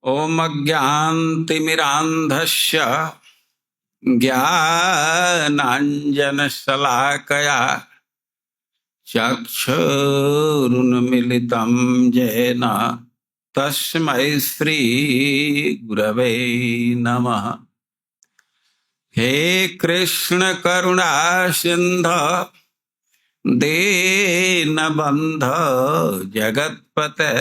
ओम अज्ञानतिमिरान्धस्य ज्ञानाञ्जनशलाकया चक्षुरुन्मीलितं येन तस्मै श्रीगुरवे नमः। हे कृष्ण करुणा सिन्धु दीनबन्धो जगत्पते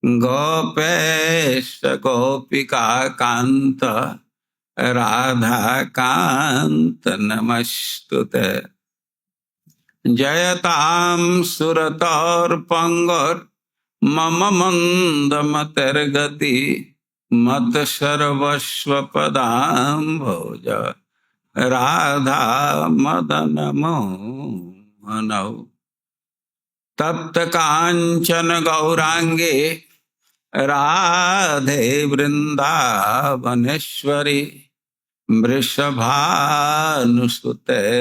गोपेश गोपिका कांत राधा कांत नमस्तुते। जयतां सुरतोर्पंगुर मम मंदमतिर्गति मत सर्वस्व पदाम्भोज राधा मदन मोहनौ। तप्त कांचन गौरांगे राधे वृंदावनेश्वरी वृषभानुसुते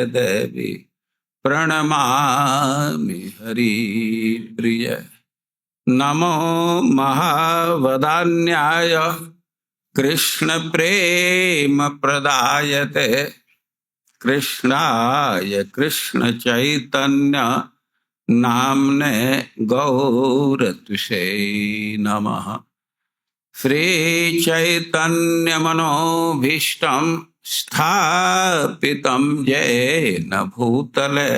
देवी प्रणमामि हरिप्रिय। नमो महावदान्याय कृष्ण प्रेम प्रदायते कृष्णाय कृष्ण चैतन्य नामने गौरतुषे नमः। श्री चैतन्य मनोभीष्टं स्थापितं येन भूतले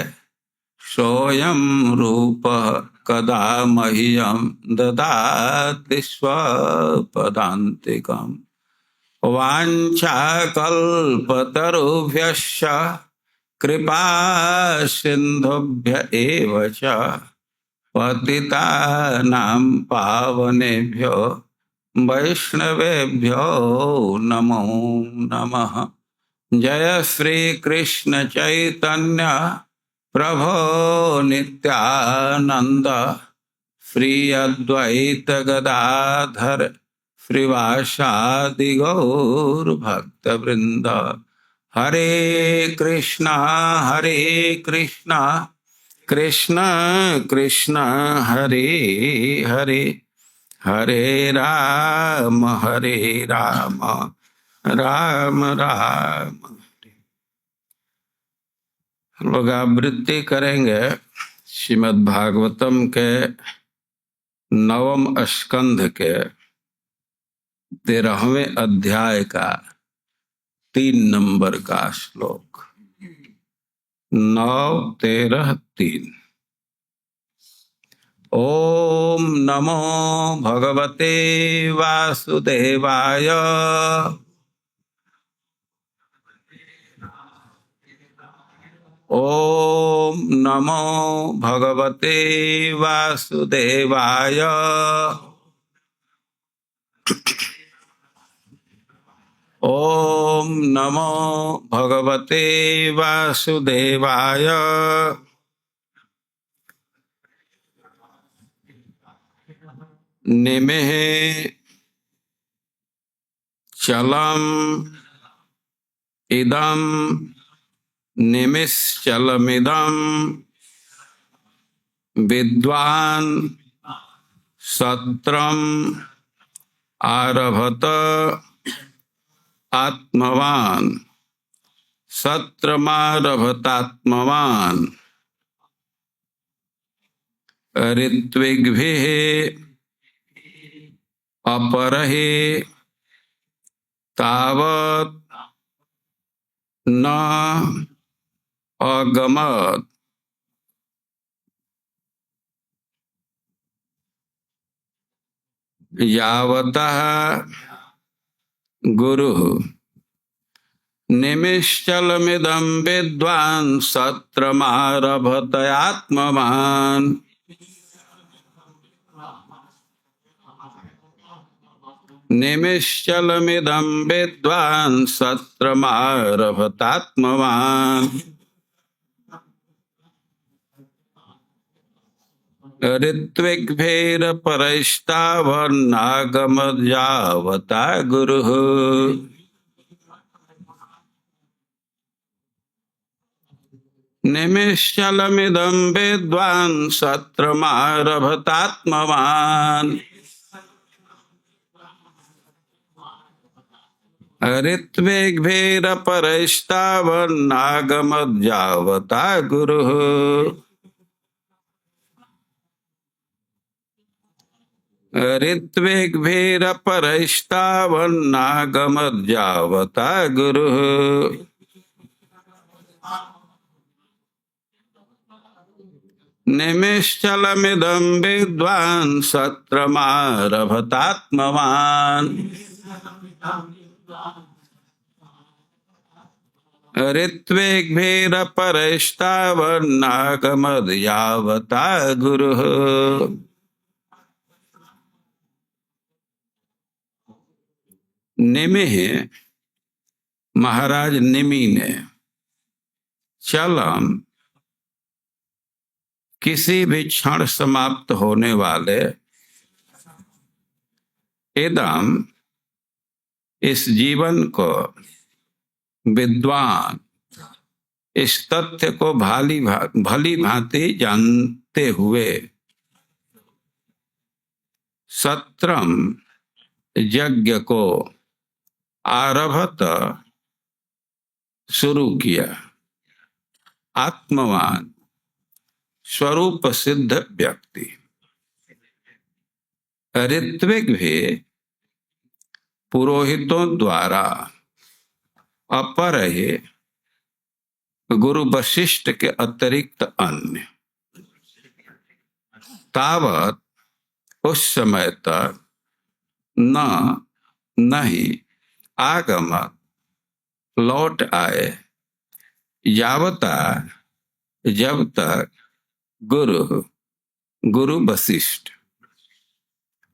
सोऽयं रूपः कदा मह्यं ददाति स्वपदान्तिकम्। वाञ्छाकल्पतरुभ्यश्च कृपा सिन्धुभ्य एव च पतितानां पावनेभ्यो वैष्णवेभ्यो नमो नमः। जय श्री कृष्ण चैतन्य प्रभो नित्यानंद श्री अद्वैत गदाधर श्रीवासादि गौर भक्तवृंद। हरे कृष्णा कृष्ण कृष्ण हरे हरे, हरे राम राम राम। लोग आवृत्ति करेंगे श्रीमद् भागवतम के 9वें स्कंध के 13वें अध्याय का 3 नंबर का श्लोक। 9, 13, 3। ओम नमो भगवते वासुदेवाय ओम नमो भगवते वासुदेवाय ओम नमो भगवते वासुदेवाय। निमेह चलम इदम निमिश्चलमिदम विद्वान सत्रम आरभत आत्मवान सत्रमारभतात्मवान ऋत्विग्भिः अपरहि तावत् न अगमत्। यावतः गुरुः निमिश्चलमिदं विद्वान् सत्रमारभत आत्मवान्। निमिश्चलमिदं विद्वान् सत्रमारभत आत्मवान्। ऋत्विग्भिरपरैस्तावन्नागमद्यावता गुरुः। निमिश्चलमिदं विद्वान् सत्रमारभत आत्मवान्। ऋत्विग्भिरपरैस्तावन्नागमद्यावता गुरुः ऋत्विग्भिरपरैस्तावन्नागमद्यावता गुरुः निमिश्चलमिदं विद्वान् सत्रमारभतात्मवान् ऋत्विग्भिरपरैस्तावन्नागमद्यावता गुरुः। निमिः महाराज निमि ने चलम किसी भी क्षण समाप्त होने वाले इदम इस जीवन को विद्वान इस तथ्य को भली भांति जानते हुए सत्रम यज्ञ को आरभत शुरू किया। आत्मवान स्वरूप सिद्ध व्यक्ति ऋत्विक भी पुरोहितों द्वारा अपर है गुरु वशिष्ठ के अतिरिक्त अन्य तावत उस समय तक नहीं आगम लौट आए यावता जब तक गुरु वशिष्ठ।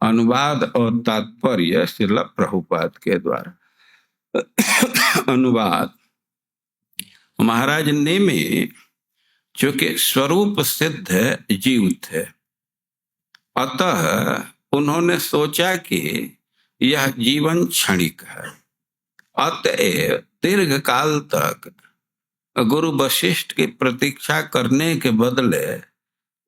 अनुवाद और तात्पर्य श्रील प्रभुपाद के द्वारा। अनुवाद महाराज नेमि चूंकि स्वरूप सिद्ध जीव थे, अतः उन्होंने सोचा कि यह जीवन क्षणिक है, अतएव दीर्घ काल तक गुरु वशिष्ठ की प्रतीक्षा करने के बदले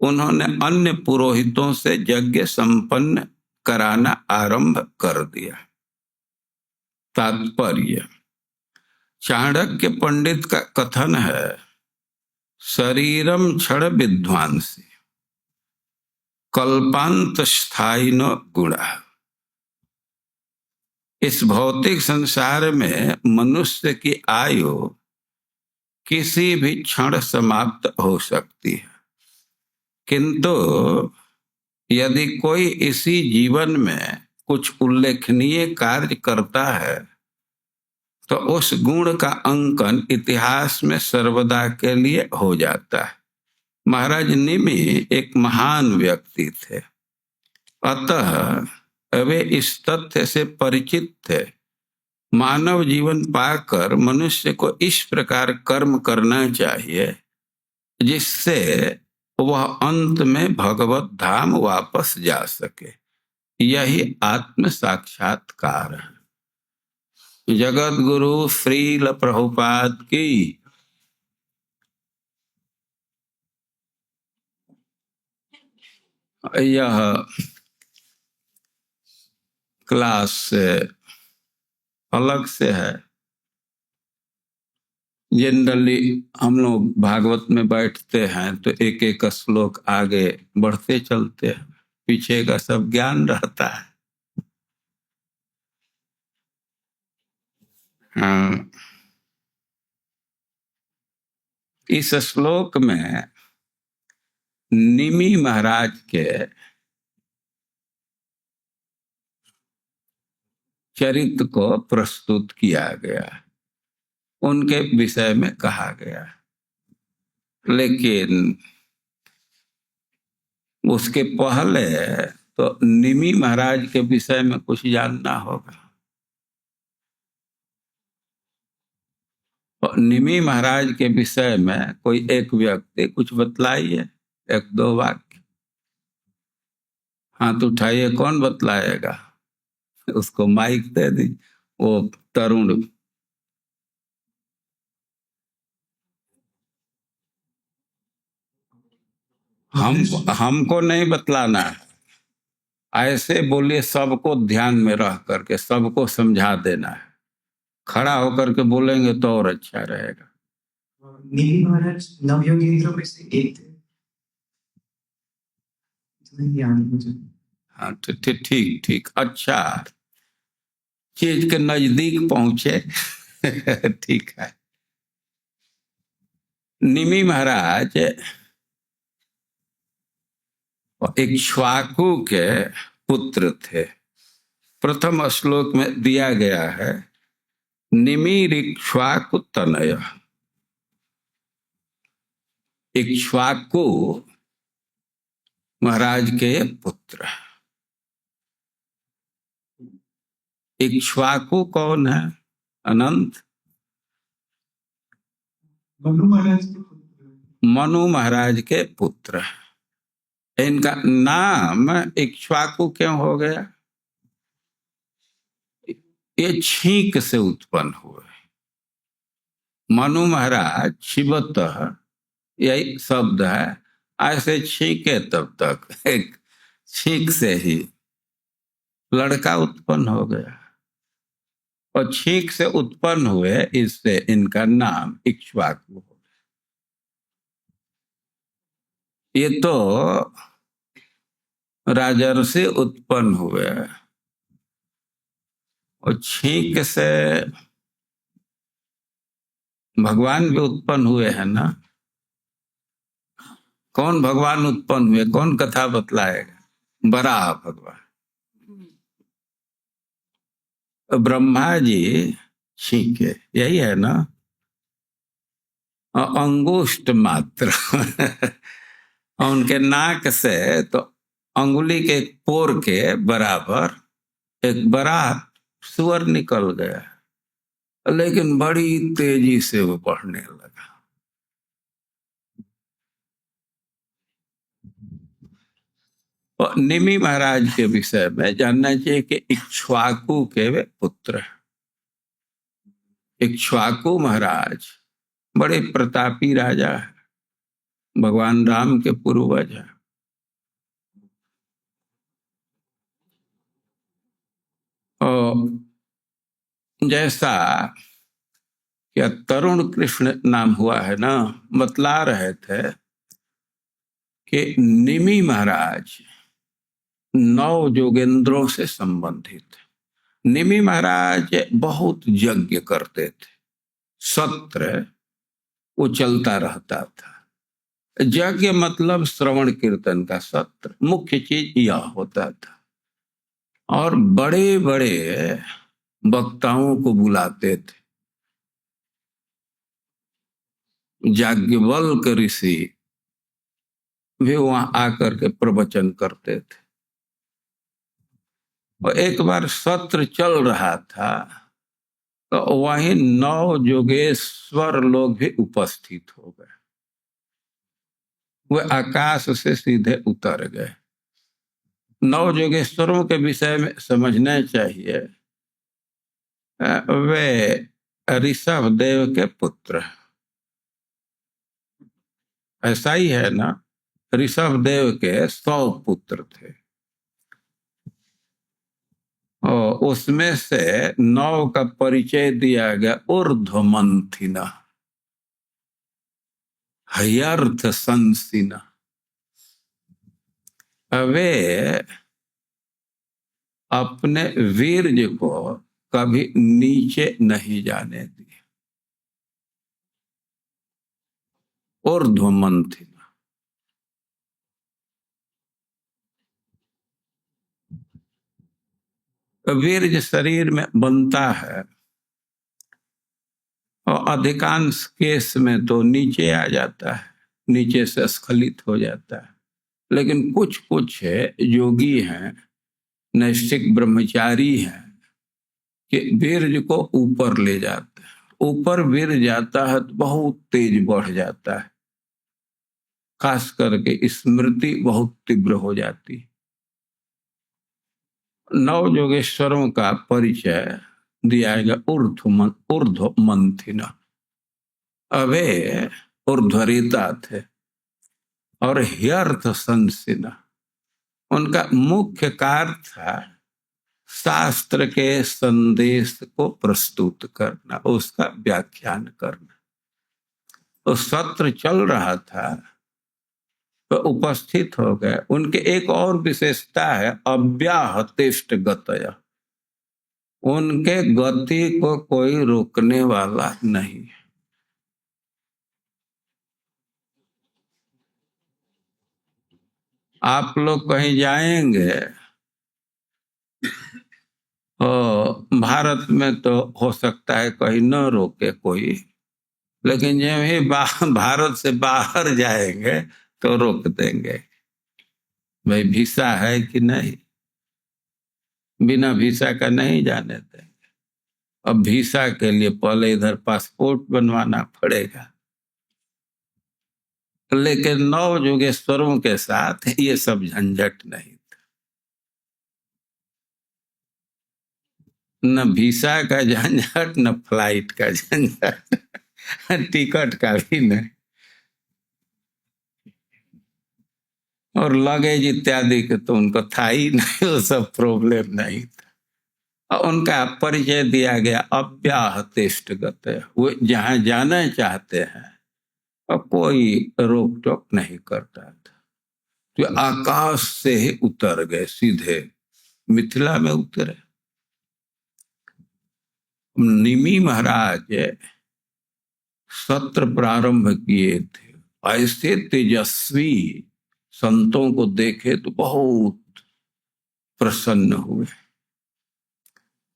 उन्होंने अन्य पुरोहितों से यज्ञ संपन्न कराना आरंभ कर दिया। तात्पर्य चाणक्य पंडित का कथन है, शरीरम क्षण विद्वांसी कल्पांत स्थायिनो गुणा। इस भौतिक संसार में मनुष्य की आयु किसी भी क्षण समाप्त हो सकती है, किंतु यदि कोई इसी जीवन में कुछ उल्लेखनीय कार्य करता है तो उस गुण का अंकन इतिहास में सर्वदा के लिए हो जाता है। महाराज निमि एक महान व्यक्ति थे, अतः वे इस तथ्य से परिचित थे, मानव जीवन पाकर मनुष्य को इस प्रकार कर्म करना चाहिए जिससे वह अंत में भगवत धाम वापस जा सके। यही आत्म साक्षात्कार है। जगत गुरु श्रील प्रभुपाद की। यह क्लास से अलग से है। जनरली हम लोग भागवत में बैठते हैं तो एक एक श्लोक आगे बढ़ते चलते हैं, पीछे का सब ज्ञान रहता है। हाँ, इस श्लोक में निमि महाराज के चरित्र को प्रस्तुत किया गया, उनके विषय में कहा गया, लेकिन उसके पहले तो निमि महाराज के विषय में कुछ जानना होगा। निमि महाराज के विषय में कोई एक व्यक्ति कुछ बतलाइए, एक दो वाक्य। हाथ उठाइए, कौन बतलाएगा? उसको माइक दे दी। वो तरुण हमको नहीं बतलाना है, ऐसे बोलिए, सबको ध्यान में रह करके सबको समझा देना है। खड़ा होकर के बोलेंगे तो और अच्छा रहेगा। निमि महाराज नवयोगेंद्रों में से एक थे। नहीं याद मुझे। हाँ ठीक ठीक, अच्छा, चीज के नजदीक पहुंचे। ठीक है। निमि महाराज इक्ष्वाकु के पुत्र थे। प्रथम श्लोक में दिया गया है निमिरिक्ष्वाकु तनय। इक्ष्वाकु महाराज के पुत्र। इक्ष्वाकु कौन है? अनंत मनु महाराज के पुत्र। मनु महाराज के पुत्र। इनका नाम इक्ष्वाकु क्यों हो गया? ये छींक से उत्पन्न हुए। मनु महाराज शिवतः, यही शब्द है, ऐसे छींके तब तक एक छींक से ही लड़का उत्पन्न हो गया और छींक से उत्पन्न हुए, इससे इनका नाम इक्ष्वाकु हो गया। ये तो राजर्षि उत्पन्न हुए और छींक से भगवान भी उत्पन्न हुए हैं ना। कौन भगवान उत्पन्न हुए? कौन कथा बतलाएगा? बराह भगवान। ब्रह्मा जी छींके, यही है ना। अंगुष्ठ मात्र। उनके नाक से तो अंगुली के पोर के बराबर एक बड़ा सुअर निकल गया, लेकिन बड़ी तेजी से वो बढ़ने लगा। और निमि महाराज के विषय में जानना चाहिए कि इक्ष्वाकु के वे पुत्र। इक्ष्वाकु महाराज बड़े प्रतापी राजा है, भगवान राम के पूर्वज है। और जैसा क्या तरुण कृष्ण नाम हुआ है ना, बतला रहे थे कि निमि महाराज 9 योगेंद्रों से संबंधित। निमि महाराज बहुत यज्ञ करते थे, सत्र वो चलता रहता था। यज्ञ मतलब श्रवण कीर्तन का सत्र, मुख्य चीज यह होता था। और बड़े बड़े वक्ताओं को बुलाते थे। याज्ञवल्क ऋषि भी वहां आकर के प्रवचन करते थे। और एक बार सत्र चल रहा था तो वहीं 9 योगेश्वर लोग भी उपस्थित हो गए। वे आकाश से सीधे उतर गए। 9 योगेश्वरों के विषय में समझना चाहिए, वे ऋषभ देव के पुत्र। ऐसा ही है ना, ऋषभ देव के 100 पुत्र थे और उसमें से 9 का परिचय दिया गया ऊर्ध्वमंथिना, हयर्थ संसिना। वे अपने वीर्य को कभी नीचे नहीं जाने दिए। ऊर्ध्वमंथिना। वीर्य शरीर में बनता है और अधिकांश केस में तो नीचे आ जाता है, नीचे से स्खलित हो जाता है। लेकिन कुछ कुछ योगी हैं, नैष्ठिक ब्रह्मचारी हैं कि वीर्य को ऊपर ले जाते हैं। ऊपर वीर्य जाता है तो बहुत तेज बढ़ जाता है, खास करके स्मृति बहुत तीव्र हो जाती है। 9 योगेश्वरों का परिचय दिया गया ऊर्ध्वमंथिना। वे ऊर्ध्वरेता थे और ह्यर्थ संसिना। उनका मुख्य कार्य था शास्त्र के संदेश को प्रस्तुत करना, उसका व्याख्यान करना। तो सत्र चल रहा था तो उपस्थित हो गए। उनके एक और विशेषता है, अव्याहतिष्ठ गतय, उनके गति को कोई रोकने वाला नहीं। आप लोग कहीं जाएंगे तो भारत में तो हो सकता है कहीं न रोके कोई, लेकिन जब ही भारत से बाहर जाएंगे तो रोक देंगे, भाई वीसा है कि नहीं, बिना वीसा का नहीं जाने देंगे। अब वीसा के लिए पहले इधर पासपोर्ट बनवाना पड़ेगा। लेकिन नव योगेश्वरों के साथ ये सब झंझट नहीं था, न वीसा का झंझट न फ्लाइट का झंझट, टिकट का भी नहीं, और लगेज इत्यादि के तो उनको था ही नहीं, वो सब प्रॉब्लम नहीं था। और उनका परिचय दिया गया अव्याहतिष्ठ गते, वो जहां जाना चाहते हैं और कोई रोक टोक नहीं करता था। तो आकाश से ही उतर गए, सीधे मिथिला में उतरे। निमि महाराज सत्र प्रारंभ किए थे, ऐसे तेजस्वी संतों को देखे तो बहुत प्रसन्न हुए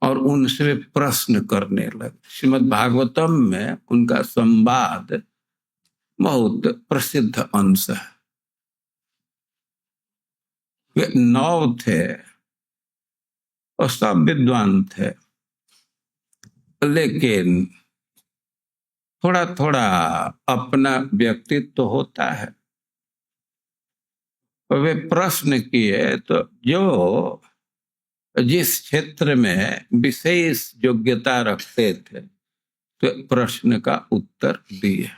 और उनसे प्रश्न करने लगे। श्रीमद् भागवतम में उनका संवाद बहुत प्रसिद्ध अंश है। वे 9 थे और सब विद्वान थे, लेकिन थोड़ा थोड़ा अपना व्यक्तित्व तो होता है। वे प्रश्न किए तो जो जिस क्षेत्र में विशेष योग्यता रखते थे तो प्रश्न का उत्तर दिए।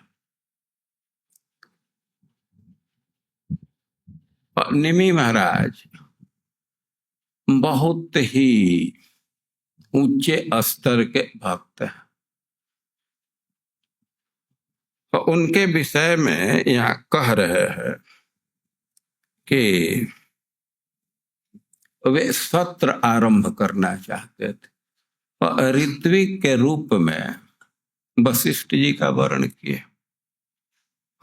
निमि महाराज बहुत ही ऊंचे स्तर के भक्त हैं। तो उनके विषय में यहाँ कह रहे हैं कि वे सत्र आरंभ करना चाहते थे और ऋत्विक के रूप में वशिष्ठ जी का वर्ण किए।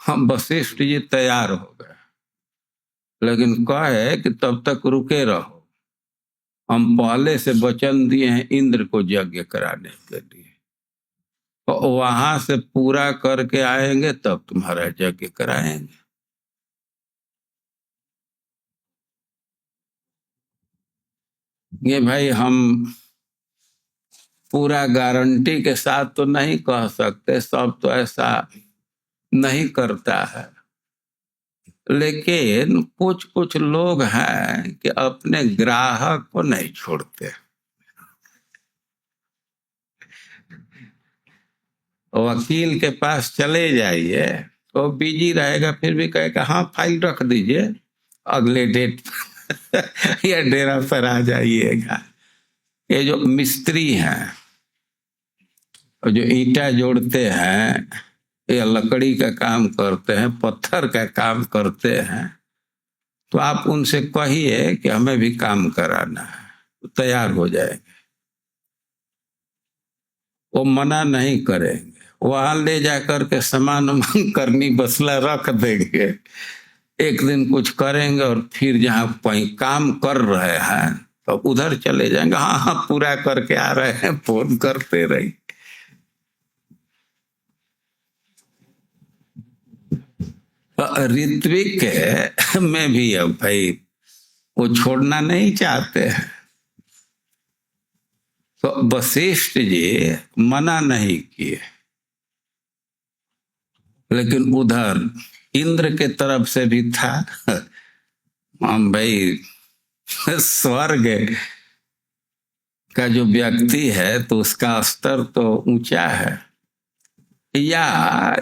हम वशिष्ठ जी तैयार हो गए, लेकिन कहे कि तब तक रुके रहो, हम पहले से वचन दिए हैं इंद्र को यज्ञ कराने के लिए, तो वहां से पूरा करके आएंगे तब तुम्हारा यज्ञ कराएंगे। ये भाई हम पूरा गारंटी के साथ तो नहीं कह सकते, सब तो ऐसा नहीं करता है, लेकिन कुछ कुछ लोग हैं कि अपने ग्राहक को नहीं छोड़ते। वकील के पास चले जाइए तो बिजी रहेगा, फिर भी कहेगा हाँ फाइल रख दीजिए, अगले डेट या डेरा पर आ जाइएगा। ये जो मिस्त्री हैं और जो ईंटा जोड़ते हैं या लकड़ी का काम करते हैं, पत्थर का काम करते हैं, तो आप उनसे कहिए कि हमें भी काम कराना है, तो तैयार हो जाएंगे। वो मना नहीं करेंगे, वहां ले जाकर के सामान करनी बसला रख देंगे, एक दिन कुछ करेंगे और फिर जहां काम कर रहे हैं तो उधर चले जाएंगे, हाँ हाँ पूरा करके आ रहे हैं, फोन करते रही। ऋत्विक में भी अब भाई वो छोड़ना नहीं चाहते हैं, तो वशिष्ठ जी मना नहीं किए, लेकिन उधर इंद्र के तरफ से भी था, हम भाई स्वर्ग का जो व्यक्ति है तो उसका स्तर तो ऊंचा है, या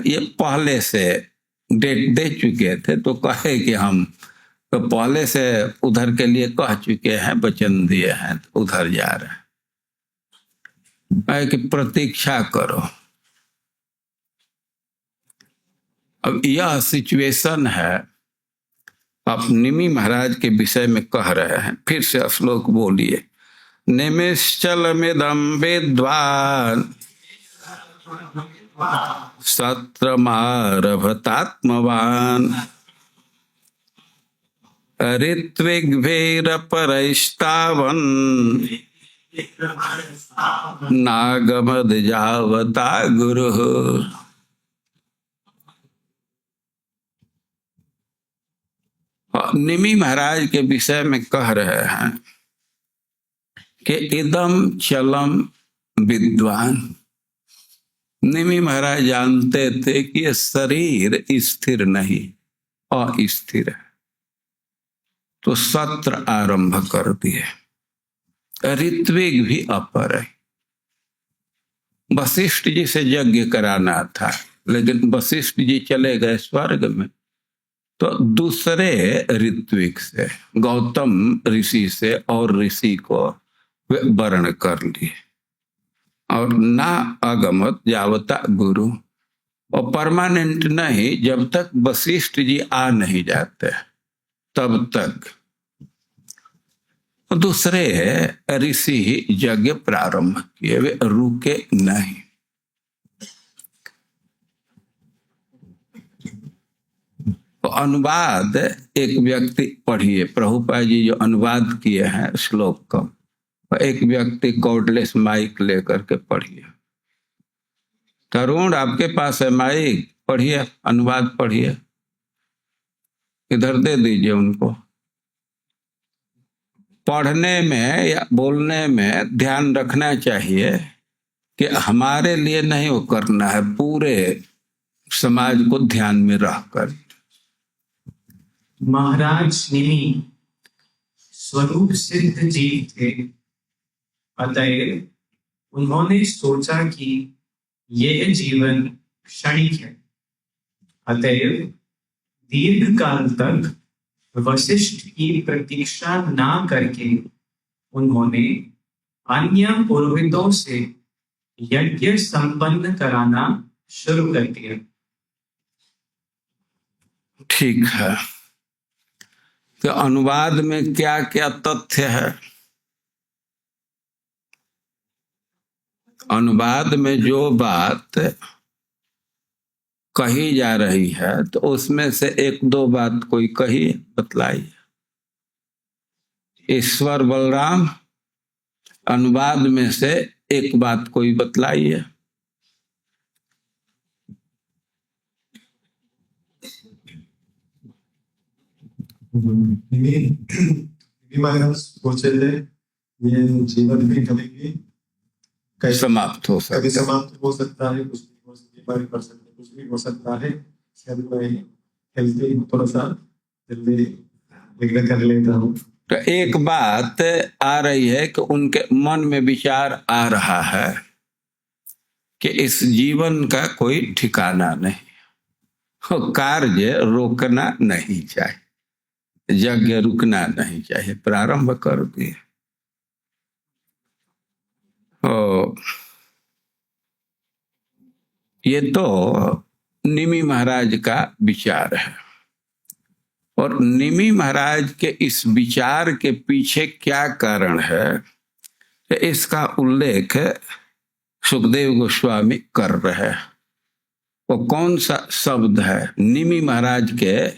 ये पहले से डेट दे चुके थे तो कहे कि हम तो पहले से उधर के लिए कह चुके हैं, वचन दिए हैं, तो उधर जा रहे हैं कि प्रतीक्षा करो। अब यह सिचुएशन है, आप निमि महाराज के विषय में कह रहे हैं। फिर से श्लोक बोलिए। निमिश्चलमिदं विद्वान् सत्रमारभतात्मवान् ऋत्विग्भैरपरैस्तावन् नागमद्यावता गुरुः। निमि महाराज के विषय में कह रहे हैं कि इदम चलम विद्वान। निमि महाराज जानते थे कि ये शरीर स्थिर नहीं, अस्थिर है। तो सत्र आरंभ कर दिए। ऋत्विक भी अपर है। वशिष्ठ जी से यज्ञ कराना था, लेकिन वशिष्ठ जी चले गए स्वर्ग में, तो दूसरे ऋत्विक से, गौतम ऋषि से और ऋषि को वे वर्ण कर लिए। और ना अगमत जावता गुरु, और परमानेंट नहीं, जब तक वशिष्ठ जी आ नहीं जाते तब तक दूसरे ऋषि यज्ञ प्रारंभ किए, वे रुके नहीं। तो अनुवाद एक व्यक्ति पढ़िए, प्रभुपाद जी जो अनुवाद किए हैं श्लोक का, एक व्यक्ति कॉर्डलेस माइक लेकर के पढ़िए। तरुण आपके पास है माइक, पढ़िए, अनुवाद पढ़िए, इधर दे दीजिए उनको। पढ़ने में या बोलने में ध्यान रखना चाहिए कि हमारे लिए नहीं वो करना है, पूरे समाज को ध्यान में रखकर। महाराज निमि स्वरूप सिद्ध जीव थे, अतएव उन्होंने सोचा कि यह जीवन क्षणिक है। अतएव दीर्घ काल तक वशिष्ठ की प्रतीक्षा ना करके उन्होंने अन्य पुरोहितों से यज्ञ संपन्न कराना शुरू कर दिया। ठीक है, तो अनुवाद में क्या क्या तथ्य है? अनुवाद में जो बात कही जा रही है, तो उसमें से एक दो बात कोई कही बतलाई। ईश्वर बलराम, अनुवाद में से एक बात कोई बतलाई है। महाराज सोचे थे ये जीवन भी कभी समाप्त हो सकता, कभी समाप्त हो सकता है, कुछ भी हो सकता है, कर सकते, कुछ भी हो सकता है। शायद मैं हेल्थी थोड़ा सा जल्दी निग्रह कर लेता हूँ। तो एक बात आ रही है कि उनके मन में विचार आ रहा है कि इस जीवन का कोई ठिकाना नहीं, कार्य रोकना नहीं चाहिए, यज्ञ रुकना नहीं चाहिए, प्रारंभ कर दिए। ये तो निमि महाराज का विचार है। और निमि महाराज के इस विचार के पीछे क्या कारण है, इसका उल्लेख सुखदेव गोस्वामी कर रहे हैं। वो कौन सा शब्द है? निमि महाराज के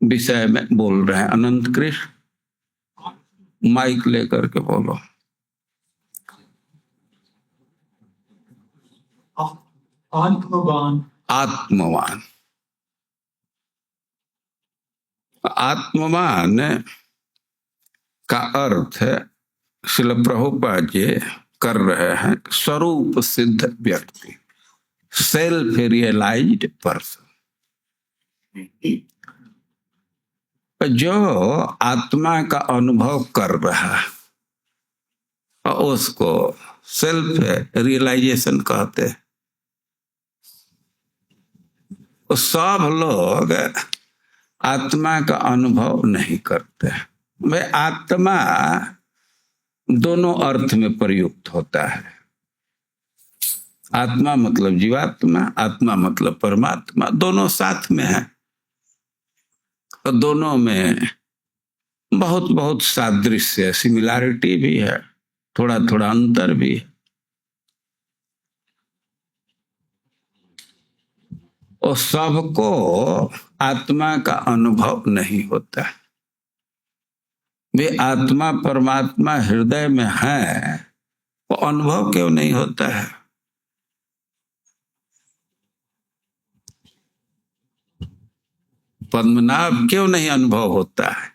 विषय में बोल रहे हैं। अनंत कृष्ण माइक लेकर के बोलो। आत्मवान। आत्मवान, आत्मवान का अर्थ श्रील प्रभुपाद जी कर रहे हैं स्वरूप सिद्ध व्यक्ति, सेल्फ रियलाइज्ड पर्सन। जो आत्मा का अनुभव कर रहा है उसको सेल्फ रियलाइजेशन कहते हैं। सब लोग आत्मा का अनुभव नहीं करते। वे आत्मा दोनों अर्थ में प्रयुक्त होता है। आत्मा मतलब जीवात्मा, आत्मा मतलब परमात्मा, दोनों साथ में है और दोनों में बहुत बहुत सादृश्य, सिमिलैरिटी भी है, थोड़ा थोड़ा अंतर भी है। और सबको आत्मा का अनुभव नहीं होता। वे आत्मा परमात्मा हृदय में है, वो अनुभव क्यों नहीं होता है? पद्मनाभ क्यों नहीं अनुभव होता है?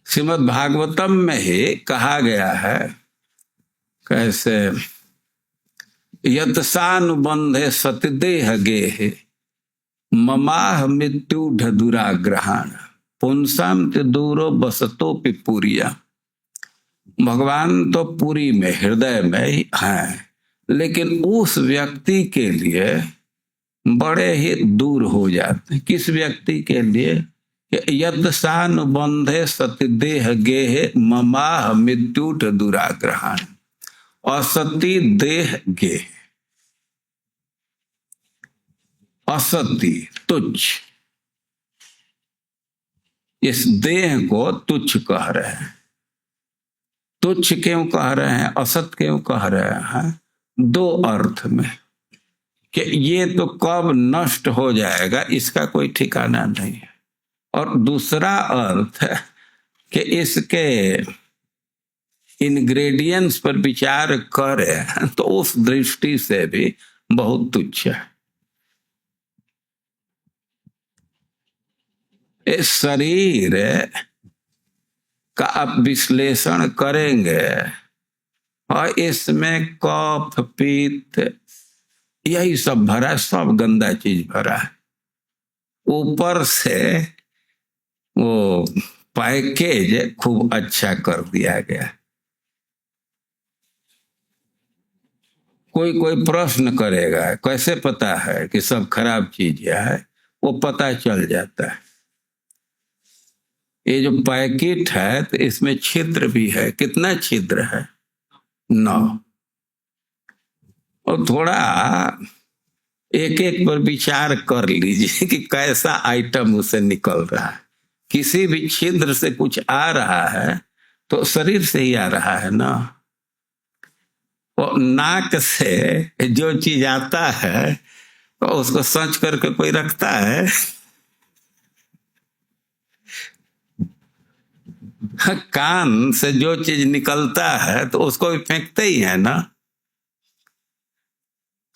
श्रीमद् भागवतम में ही कहा गया है, कैसे यतसानुबंधे सतदेह गेहे ममाह मृत्यु दुराग्रहण पुंसाम ते दूरो बसतो पिपुरिया। भगवान तो पुरी में, हृदय में ही हैं, लेकिन उस व्यक्ति के लिए बड़े ही दूर हो जाते हैं। किस व्यक्ति के लिए? यदसानुबंधे सतदेह गेहे ममाह मृत्यु दुराग्रहण। असति देह गेह, असति तुच्छ, इस देह को तुच्छ कह रहे हैं। तुच्छ क्यों कह रहे हैं, असत क्यों कह रहे हैं? दो अर्थ में, कि ये तो कब नष्ट हो जाएगा इसका कोई ठिकाना नहीं है, और दूसरा अर्थ है कि इसके इंग्रेडिएंट्स पर विचार करें तो उस दृष्टि से भी बहुत तुच्छ है। इस शरीर का आप विश्लेषण करेंगे और इसमें कफ पित्त यही सब भरा है, सब गंदा चीज भरा है। ऊपर से वो पैकेज खूब अच्छा कर दिया गया। कोई कोई प्रश्न करेगा, कैसे पता है कि सब खराब चीज है? वो पता चल जाता है। ये जो पैकेट है तो इसमें छिद्र भी है। कितना छिद्र है? 9। और थोड़ा एक एक पर विचार कर लीजिए कि कैसा आइटम उसे निकल रहा है। किसी भी छिद्र से कुछ आ रहा है तो शरीर से ही आ रहा है ना। वो नाक से जो चीज आता है तो उसको सच करके कोई रखता है? कान से जो चीज निकलता है तो उसको भी फेंकते ही है ना।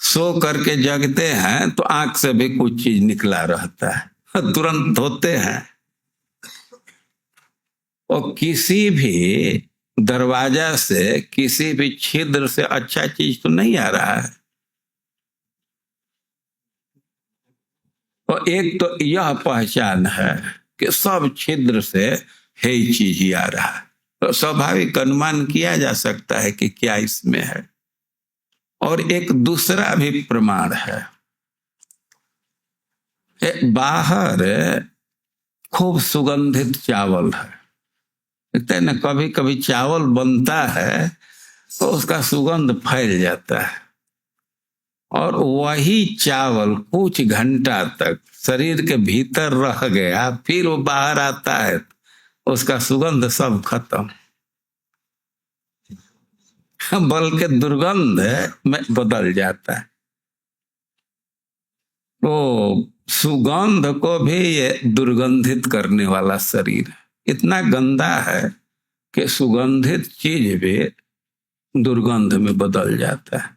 सो करके जगते हैं तो आंख से भी कुछ चीज निकला रहता है, तुरंत धोते हैं। और किसी भी दरवाजा से, किसी भी छिद्र से अच्छा चीज तो नहीं आ रहा है। और एक तो यह पहचान है कि सब छिद्र से है ही चीज ही आ रहा है, तो स्वाभाविक अनुमान किया जा सकता है कि क्या इसमें है। और एक दूसरा भी प्रमाण है, बाहर खूब सुगंधित चावल है, देखते हैं ना, कभी कभी चावल बनता है तो उसका सुगंध फैल जाता है, और वही चावल कुछ घंटा तक शरीर के भीतर रह गया, फिर वो बाहर आता है उसका सुगंध सब खत्म, बल्कि दुर्गंध में बदल जाता है। तो सुगंध को भी ये दुर्गंधित करने वाला शरीर है। इतना गंदा है कि सुगंधित चीज भी दुर्गंध में बदल जाता है।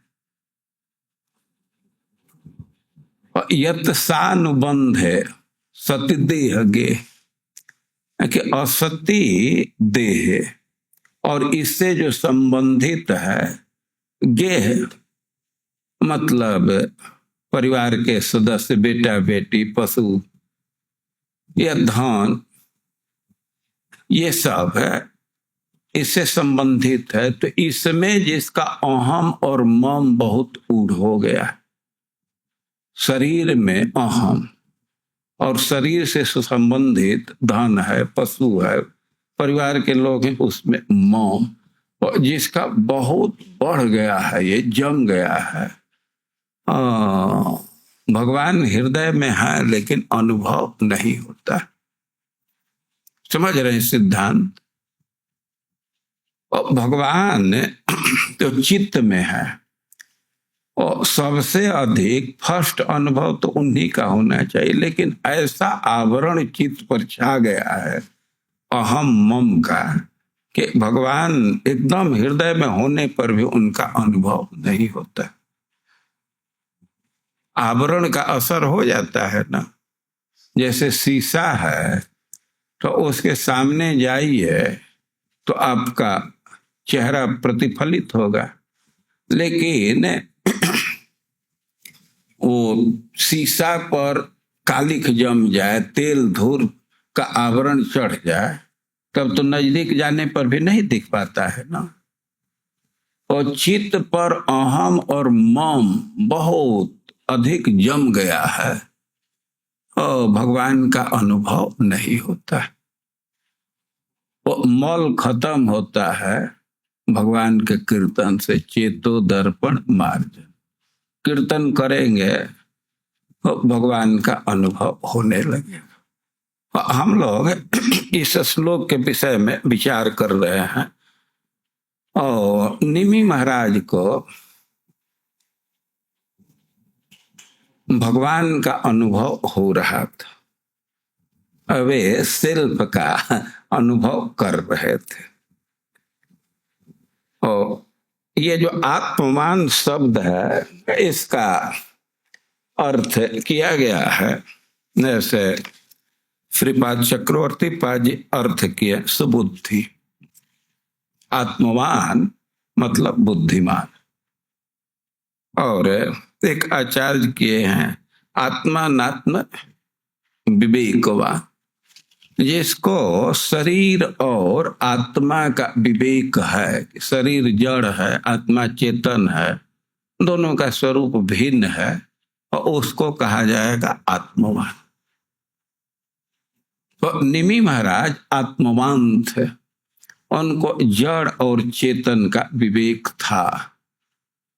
और यत्सानुबंध है सतदेह गेह, कि असती देह और इससे जो संबंधित है, गेह मतलब परिवार के सदस्य, बेटा बेटी, पशु या धन, ये सब है, इससे संबंधित है, तो इसमें जिसका अहम और मम बहुत ऊढ़ हो गया है, शरीर में अहम और शरीर से संबंधित धन है, पशु है, परिवार के लोग हैं, उसमें मम, और जिसका बहुत बढ़ गया है, ये जम गया है। भगवान हृदय में है लेकिन अनुभव नहीं होता। समझ रहे हैं सिद्धांत? और भगवान तो चित्त में है, और सबसे अधिक फर्स्ट अनुभव तो उन्हीं का होना चाहिए, लेकिन ऐसा आवरण चित्त पर छा गया है अहम मम का कि भगवान एकदम हृदय में होने पर भी उनका अनुभव नहीं होता। आवरण का असर हो जाता है ना, जैसे शीशा है तो उसके सामने जाइए तो आपका चेहरा प्रतिफलित होगा, लेकिन वो शीशा पर कालिख जम जाए, तेल धूल का आवरण चढ़ जाए, तब तो नजदीक जाने पर भी नहीं दिख पाता है ना। और चित्त पर अहम और मम बहुत अधिक जम गया है और भगवान का अनुभव नहीं होता। वो मल खत्म होता है भगवान के कीर्तन से। चेतो दर्पण मार्जन, कीर्तन करेंगे तो भगवान का अनुभव होने लगेगा। हम लोग इस श्लोक के विषय में विचार कर रहे हैं, और निमि महाराज को भगवान का अनुभव हो रहा था, वे शिल्प का अनुभव कर रहे थे। और ये जो आत्मवान शब्द है, इसका अर्थ किया गया है, जैसे श्रीपाद चक्रवर्ती पाजी अर्थ किए सुबुद्धि। आत्मवान मतलब बुद्धिमान। और एक आचार्य किए हैं आत्मानात्म विवेकवान, जिसको शरीर और आत्मा का विवेक है कि शरीर जड़ है, आत्मा चेतन है, दोनों का स्वरूप भिन्न है, और उसको कहा जाएगा आत्मवान। तो निमि महाराज आत्मवान थे, उनको जड़ और चेतन का विवेक था,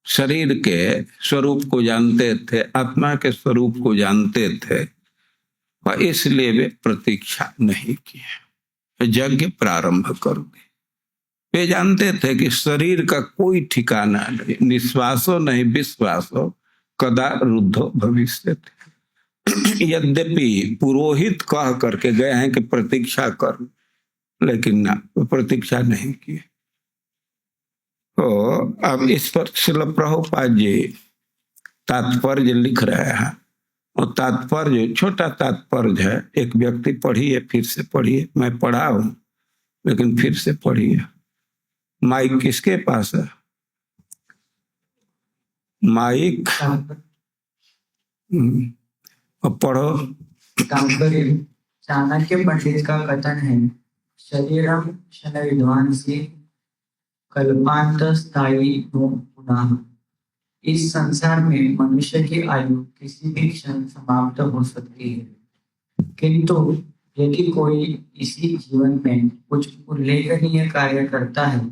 शरीर के स्वरूप को जानते थे, आत्मा के स्वरूप को जानते थे, और इसलिए वे प्रतीक्षा नहीं किए, यज्ञ प्रारंभ कर दिए। वे जानते थे कि शरीर का कोई ठिकाना नहीं, निश्वासो नहीं विश्वासो कदा रुद्धो भविष्य। यद्यपि पुरोहित कह करके गए हैं कि प्रतीक्षा कर, लेकिन ना, प्रतीक्षा नहीं की। तो अब इस पर श्रील प्रभुपाद जी तात्पर्य लिख रहे हैं, और तात्पर्य छोटा तात्पर्य है, एक व्यक्ति पढ़िए, फिर से पढ़िए, मैं पढ़ा हूं लेकिन फिर से पढ़िए। माइक किसके पास है? माइक अब पढ़ो। चाणक्य पंडित का कथन है, शरीरम क्षण विद्वांसी कल्पांत स्थायी पुनः। इस संसार में मनुष्य की आयु किसी भी क्षण समाप्त हो सकती है, किंतु यदि कोई इसी जीवन में कुछ उल्लेखनीय कार्य करता है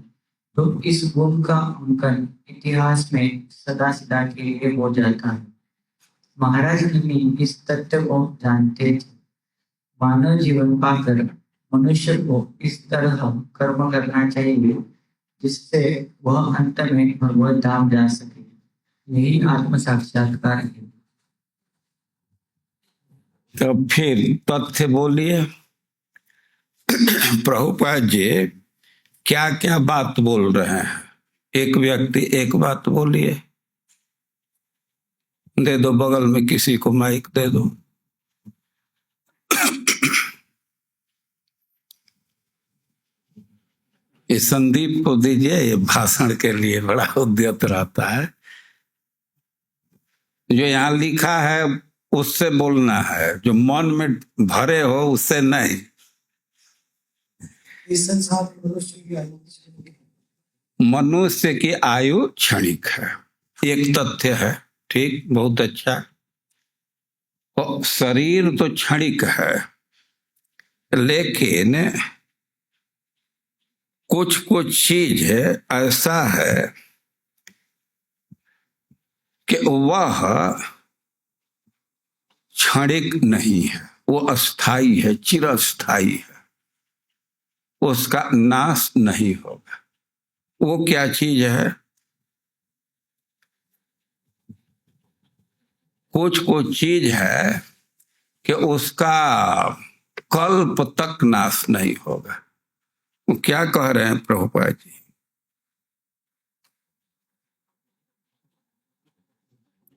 तो इस गुण का अंकन इतिहास में सदा सदा के लिए हो जाता है। महाराज निमि इस तथ्य को जानते थे। मानव जीवन पाकर मनुष्य को इस तरह कर्म करना चाहिए जिससे वह अंत में भगवत धाम जा सके। यही आत्म साक्षात्कार है। तो फिर तथ्य बोलिए। प्रभुपाद जी क्या क्या बात बोल रहे हैं? एक व्यक्ति एक बात बोलिए। दे दो, बगल में किसी को माइक दे दो। ये संदीप को दीजिए, ये भाषण के लिए बड़ा उद्यत रहता है। जो यहाँ लिखा है उससे बोलना है, जो मन में भरे हो उससे नहीं। इस संसार में मनुष्य की आयु क्षणिक है। मनुष्य की आयु क्षणिक है, एक तथ्य है। ठीक, बहुत अच्छा। और शरीर तो क्षणिक है, लेकिन कुछ कुछ चीज ऐसा है कि वह क्षणिक नहीं है, वो अस्थाई है, चिरस्थाई है, उसका नाश नहीं होगा। वो क्या चीज है? कुछ कुछ चीज है कि उसका कल्प तक नाश नहीं होगा। वो क्या कह रहे हैं प्रभुपाद जी?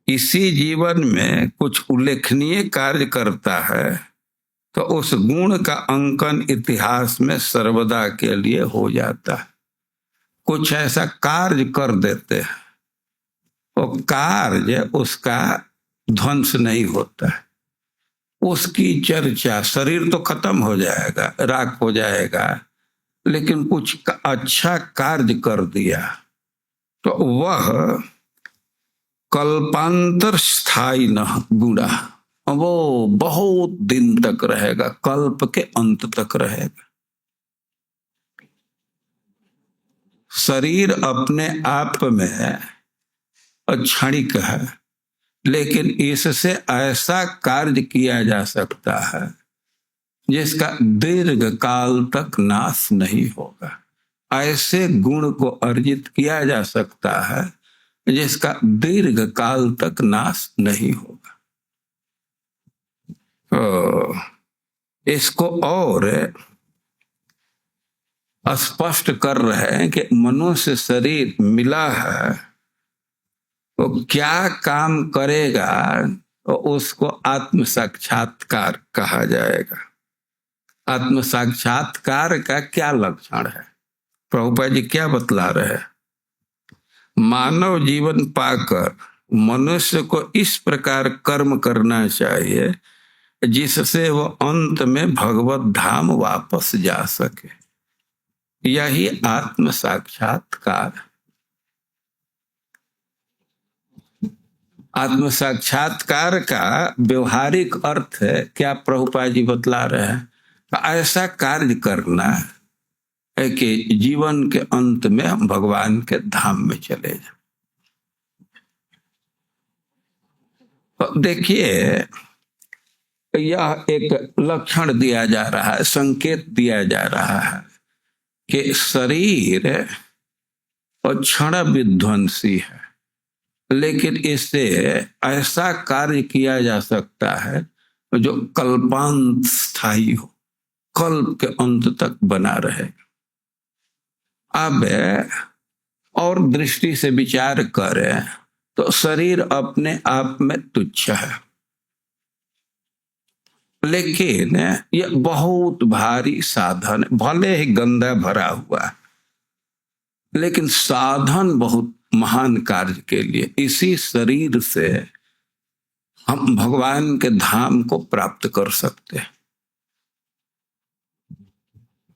इसी जीवन में कुछ उल्लेखनीय कार्य करता है तो उस गुण का अंकन इतिहास में सर्वदा के लिए हो जाता है। कुछ ऐसा कार्य कर देते हैं, वो कार्य उसका ध्वंस नहीं होता है, उसकी चर्चा, शरीर तो खत्म हो जाएगा, राख हो जाएगा, लेकिन कुछ अच्छा कार्य कर दिया तो वह कल्पांतर स्थायी न गुणा, वो बहुत दिन तक रहेगा, कल्प के अंत तक रहेगा। शरीर अपने आप में क्षणिक है, लेकिन इससे ऐसा कार्य किया जा सकता है जिसका दीर्घ काल तक नाश नहीं होगा। ऐसे गुण को अर्जित किया जा सकता है जिसका दीर्घ काल तक नाश नहीं होगा। तो इसको और स्पष्ट कर रहे हैं कि मनुष्य शरीर मिला है तो क्या काम करेगा, तो उसको आत्म साक्षात्कार कहा जाएगा। आत्म साक्षात्कार का क्या लक्षण है? प्रभुपाद जी क्या बतला रहे हैं? मानव जीवन पाकर मनुष्य को इस प्रकार कर्म करना चाहिए जिससे वो अंत में भगवत धाम वापस जा सके। यही आत्म साक्षात्कार। आत्म साक्षात्कार का व्यवहारिक अर्थ है क्या प्रभुपाद जी बतला रहे हैं? ऐसा कार्य करना है कि जीवन के अंत में हम भगवान के धाम में चले जाए। तो देखिए, यह एक लक्षण दिया जा रहा है, संकेत दिया जा रहा है कि शरीर और क्षण विध्वंसी है, लेकिन इससे ऐसा कार्य किया जा सकता है जो कल्पांत स्थायी हो, कल्प के अंत तक बना रहे। अब और दृष्टि से विचार करें तो शरीर अपने आप में तुच्छ है, लेकिन यह बहुत भारी साधन, भले ही गंदा भरा हुआ है, लेकिन साधन बहुत महान कार्य के लिए। इसी शरीर से हम भगवान के धाम को प्राप्त कर सकते हैं।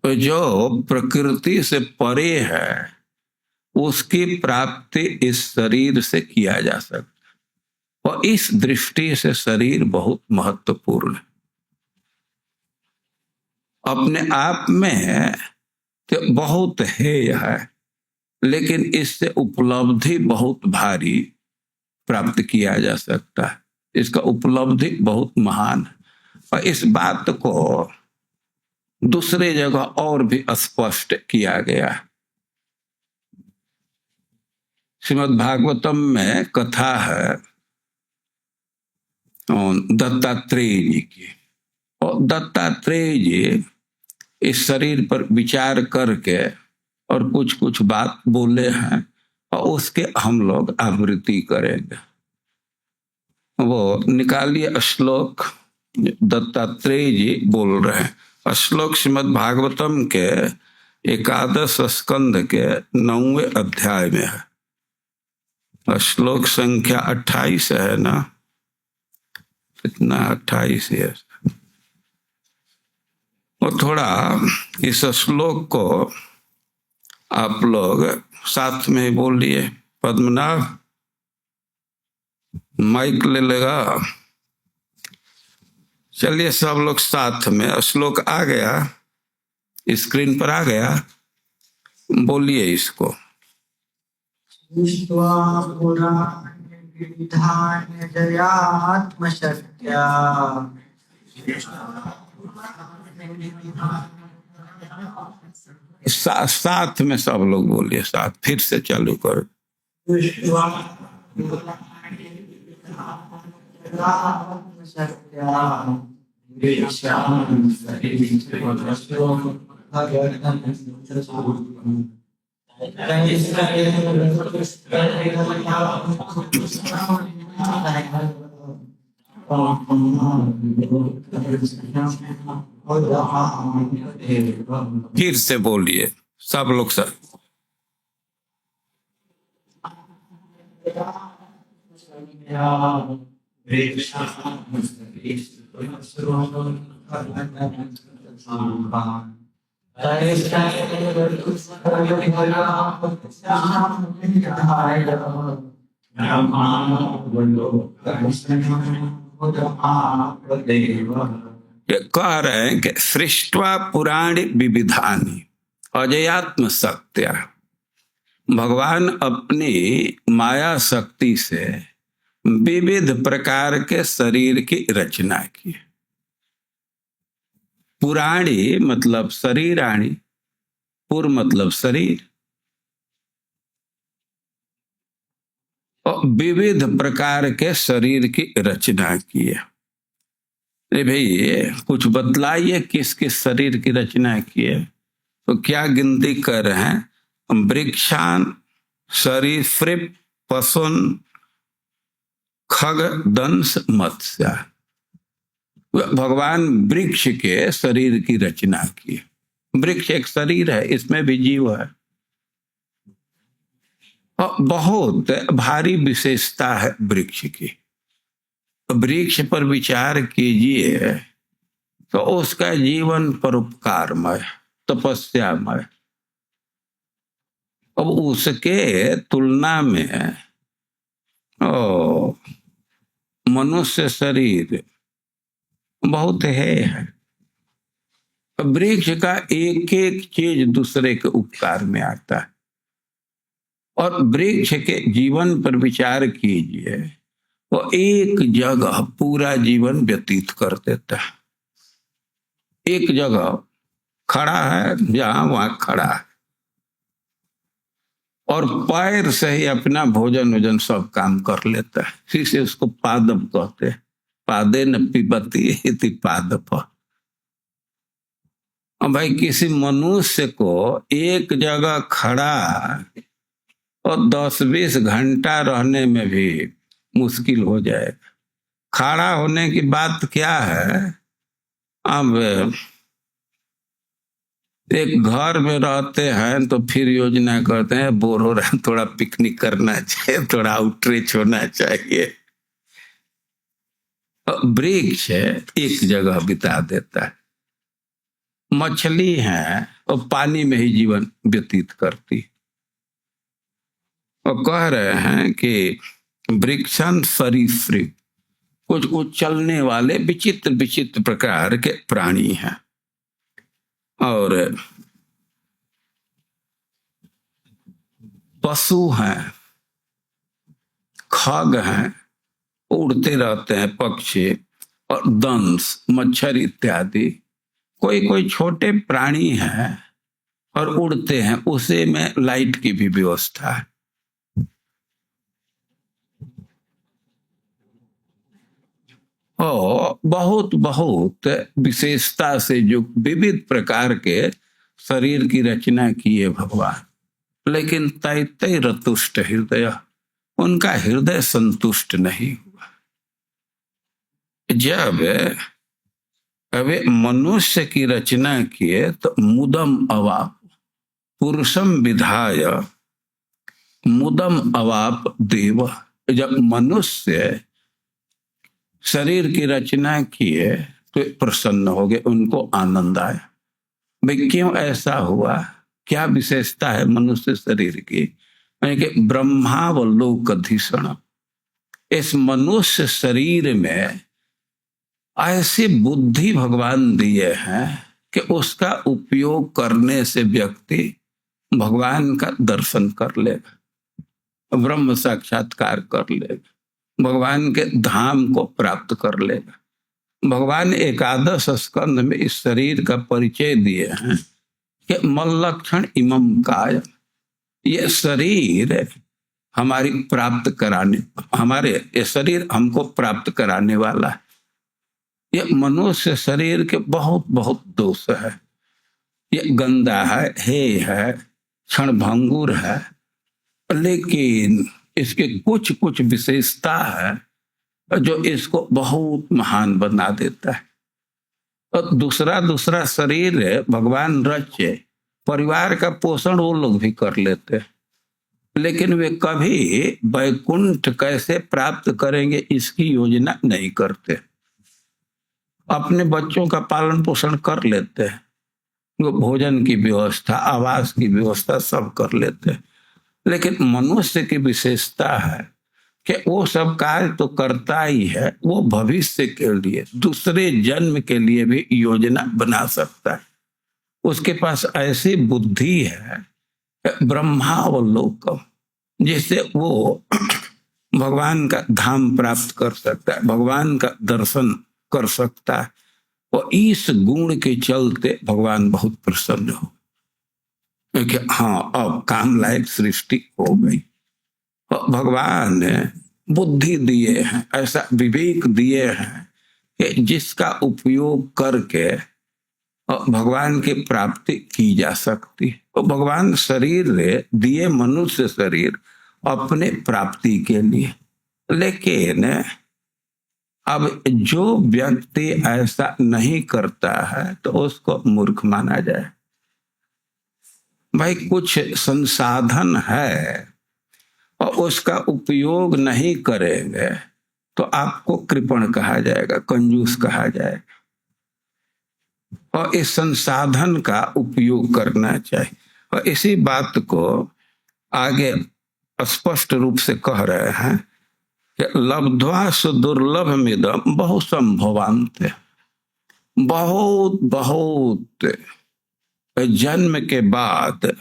तो जो प्रकृति से परे है उसकी प्राप्ति इस शरीर से किया जा सकता है, और इस दृष्टि से शरीर बहुत महत्वपूर्ण है। अपने आप में तो बहुत हेय है, लेकिन इससे उपलब्धि बहुत भारी प्राप्त किया जा सकता है। इसका उपलब्धि बहुत महान है, और इस बात को दूसरे जगह और भी स्पष्ट किया गया है। श्रीमद् भागवतम में कथा है दत्तात्रेय जी की, और दत्तात्रेय जी इस शरीर पर विचार करके और कुछ कुछ बात बोले हैं, और उसके हम लोग आवृत्ति करेंगे। वो निकालिए श्लोक, दत्तात्रेय जी बोल रहे हैं। श्लोक श्रीमद् भागवतम के 11 स्कंद के 9वें अध्याय में है। श्लोक संख्या 28 है ना, कितना 28 है। वो थोड़ा इस श्लोक को आप लोग साथ में बोल लिए। पद्मनाभ माइक ले लेगा। चलिए सब लोग साथ में, श्लोक आ गया, स्क्रीन पर आ गया, बोलिए इसको। दृष्ट्वा पुराणे विविधानि जयात्मशक्त्या साथ में सब लोग बोलिए, साथ फिर से चालू करो। दृष्ट्वा पुराणे विविधानि जयात्मशक्त्या विवेशान् सरित्वरसो भगवतं सुतसुतं फिर से बोलिए सब लोग सर। कह रहे हैं कि सृष्टवा पुराण विविधानि अजयात्म सत्या, भगवान अपनी माया शक्ति से विविध प्रकार के शरीर की रचना की। पुराणी मतलब शरीराणी, पुर मतलब शरीर, और विविध प्रकार के शरीर की रचना की है। अरे भाई कुछ बतलाइए किस किस शरीर की रचना की है? तो क्या गिनती कर रहे हैं? वृक्षान सरीसृप पशुन खग दंश मत्स्य, भगवान वृक्ष के शरीर की रचना की। वृक्ष एक शरीर है, इसमें भी जीव है और बहुत भारी विशेषता है वृक्ष की। वृक्ष पर विचार कीजिए तो उसका जीवन परोपकारमय, तपस्यामय। अब उसके तुलना में मनुष्य शरीर बहुत है। वृक्ष का एक एक चीज दूसरे के उपकार में आता है। और वृक्ष के जीवन पर विचार कीजिए, वो एक जगह पूरा जीवन व्यतीत कर देता है। एक जगह खड़ा है, जहां वहां खड़ा है, और पैर से ही अपना भोजन वोजन सब काम कर लेता है। फिर से उसको पादप कहते हैं। पादे न पिबती इति पादप। और भाई किसी मनुष्य को एक जगह खड़ा और 10-20 घंटा रहने में भी मुश्किल हो जाएगा। खड़ा होने की बात क्या है? अब एक घर में रहते हैं तो फिर योजना करते हैं, बोर हो रहा है, थोड़ा पिकनिक करना चाहिए, थोड़ा आउटरीच होना चाहिए। वृक्ष एक जगह बिता देता है। मछली है और पानी में ही जीवन व्यतीत करती। और कह रहे हैं कि वृक्षन सरीसृप, कुछ कुछ चलने वाले विचित्र विचित्र प्रकार के प्राणी हैं। और पशु हैं, खग हैं, उड़ते रहते हैं पक्षी, और दंश मच्छर इत्यादि। कोई कोई छोटे प्राणी हैं और उड़ते हैं, उसे में लाइट की भी व्यवस्था है। और बहुत बहुत विशेषता से जो विविध प्रकार के शरीर की रचना की है भगवान। लेकिन तैतै रतुष्ट हृदय, उनका हृदय संतुष्ट नहीं हुआ। जब वे मनुष्य की रचना किए तो मुदम अवाप, पुरुषम विधाय मुदम अवाप देव। जब मनुष्य शरीर की रचना किए तो प्रसन्न हो गए, उनको आनंद आया। भाई क्यों ऐसा हुआ, क्या विशेषता है मनुष्य शरीर की? यानी कि ब्रह्मावलोकधीषण, इस मनुष्य शरीर में ऐसी बुद्धि भगवान दिए हैं कि उसका उपयोग करने से व्यक्ति भगवान का दर्शन कर लेगा, ब्रह्म साक्षात्कार कर लेगा, भगवान के धाम को प्राप्त कर लेगा। भगवान एकादश स्कंध में इस शरीर का परिचय दिए हैं कि मल्लक्षण इमम काय, ये शरीर हमारी प्राप्त कराने, ये शरीर हमको प्राप्त कराने वाला है। ये मनुष्य शरीर के बहुत बहुत दोष है। ये गंदा है, हे क्षणभंगुर है, लेकिन इसके कुछ कुछ विशेषता है जो इसको बहुत महान बना देता है। और दूसरा शरीर भगवान रचे, परिवार का पोषण वो लोग भी कर लेते हैं, लेकिन वे कभी वैकुंठ कैसे प्राप्त करेंगे इसकी योजना नहीं करते। अपने बच्चों का पालन पोषण कर लेते हैं, वो भोजन की व्यवस्था, आवास की व्यवस्था सब कर लेते हैं, लेकिन मनुष्य की विशेषता है कि वो सब कार्य तो करता ही है, वो भविष्य के लिए, दूसरे जन्म के लिए भी योजना बना सकता है। उसके पास ऐसी बुद्धि है ब्रह्मावलोकम, जिससे वो भगवान का धाम प्राप्त कर सकता है, भगवान का दर्शन कर सकता है। और इस गुण के चलते भगवान बहुत प्रसन्न हो कि हाँ अब काम लायक सृष्टि हो गई। भगवान ने बुद्धि दिए हैं, ऐसा विवेक दिए हैं कि जिसका उपयोग करके भगवान की प्राप्ति की जा सकती है। तो भगवान शरीर दिए, मनुष्य शरीर अपने प्राप्ति के लिए, लेकिन अब जो व्यक्ति ऐसा नहीं करता है तो उसको मूर्ख माना जाए। भाई कुछ संसाधन है और उसका उपयोग नहीं करेंगे तो आपको कृपण कहा जाएगा, कंजूस कहा जाएगा। और इस संसाधन का उपयोग करना चाहिए। और इसी बात को आगे स्पष्ट रूप से कह रहे हैं कि लब्ध्वा सुदुर्लभ मिदम बहु संभवान्ते, बहुत बहुत जन्म के बाद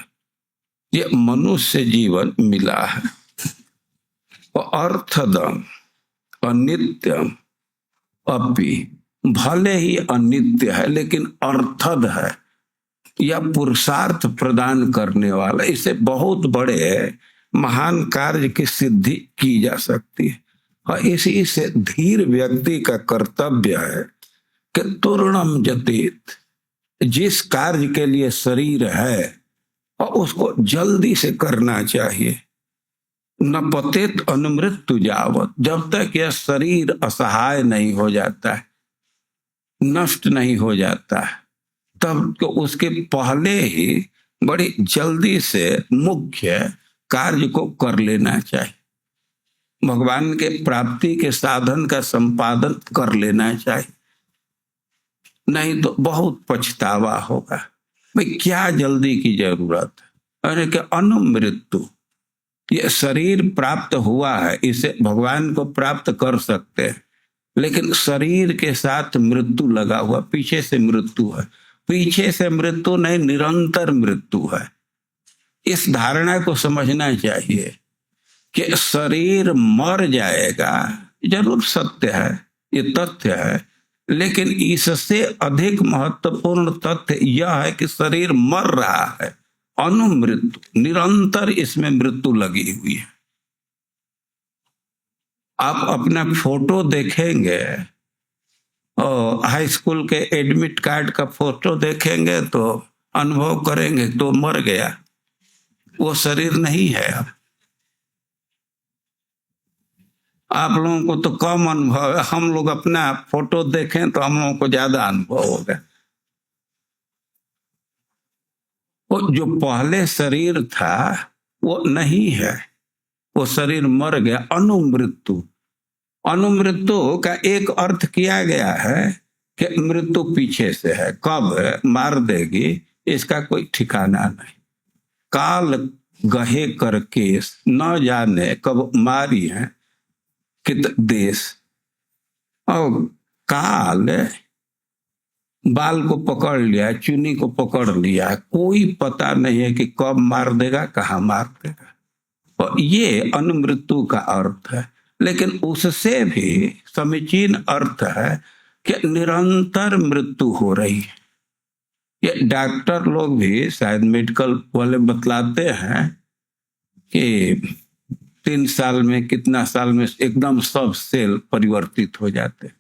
ये मनुष्य जीवन मिला है। और अर्थदम अनित्यम अपि, भले ही अनित्य है लेकिन अर्थद है, यह पुरुषार्थ प्रदान करने वाला, इसे बहुत बड़े महान कार्य की सिद्धि की जा सकती है। और इसी से धीर व्यक्ति का कर्तव्य है कि तूर्णम जतीत, जिस कार्य के लिए शरीर है और उसको जल्दी से करना चाहिए। न पतित अनुमृत्यु जावत, जब तक यह शरीर असहाय नहीं हो जाता है, नष्ट नहीं हो जाता है, तब तो उसके पहले ही बड़ी जल्दी से मुख्य कार्य को कर लेना चाहिए। भगवान के प्राप्ति के साधन का संपादन कर लेना चाहिए, नहीं तो बहुत पछतावा होगा। भाई क्या जल्दी की जरूरत है? अरे कि अनुमृत्यु, ये शरीर प्राप्त हुआ है, इसे भगवान को प्राप्त कर सकते हैं, लेकिन शरीर के साथ मृत्यु लगा हुआ, पीछे से मृत्यु है। पीछे से मृत्यु नहीं, निरंतर मृत्यु है। इस धारणा को समझना चाहिए कि शरीर मर जाएगा, जरूर सत्य है, ये तथ्य है, लेकिन इससे अधिक महत्वपूर्ण तथ्य यह है कि शरीर मर रहा है, अनुमृत्यु, निरंतर इसमें मृत्यु लगी हुई है। आप अपना फोटो देखेंगे और हाई स्कूल के एडमिट कार्ड का फोटो देखेंगे तो अनुभव करेंगे तो मर गया, वो शरीर नहीं है। अब आप लोगों को तो कम अनुभव है, हम लोग अपना फोटो देखें तो हम लोगों को ज्यादा अनुभव होगा। वो जो पहले शरीर था वो नहीं है, वो शरीर मर गया। अनुमृत्यु, अनुमृत्यु का एक अर्थ किया गया है कि मृत्यु पीछे से है, कब मार देगी, इसका कोई ठिकाना नहीं। काल गहे कर केस, न जाने कब मारी है कित देश। और काल बाल को पकड़ लिया, चुन्नी को पकड़ लिया, कोई पता नहीं है कि कब मार देगा, कहाँ मार देगा। और ये अनुमृत्यु का अर्थ है। लेकिन उससे भी समीचीन अर्थ है कि निरंतर मृत्यु हो रही है। ये डॉक्टर लोग भी शायद मेडिकल वाले बतलाते हैं कि 3 साल में, कितना साल में एकदम सब सेल परिवर्तित हो जाते हैं।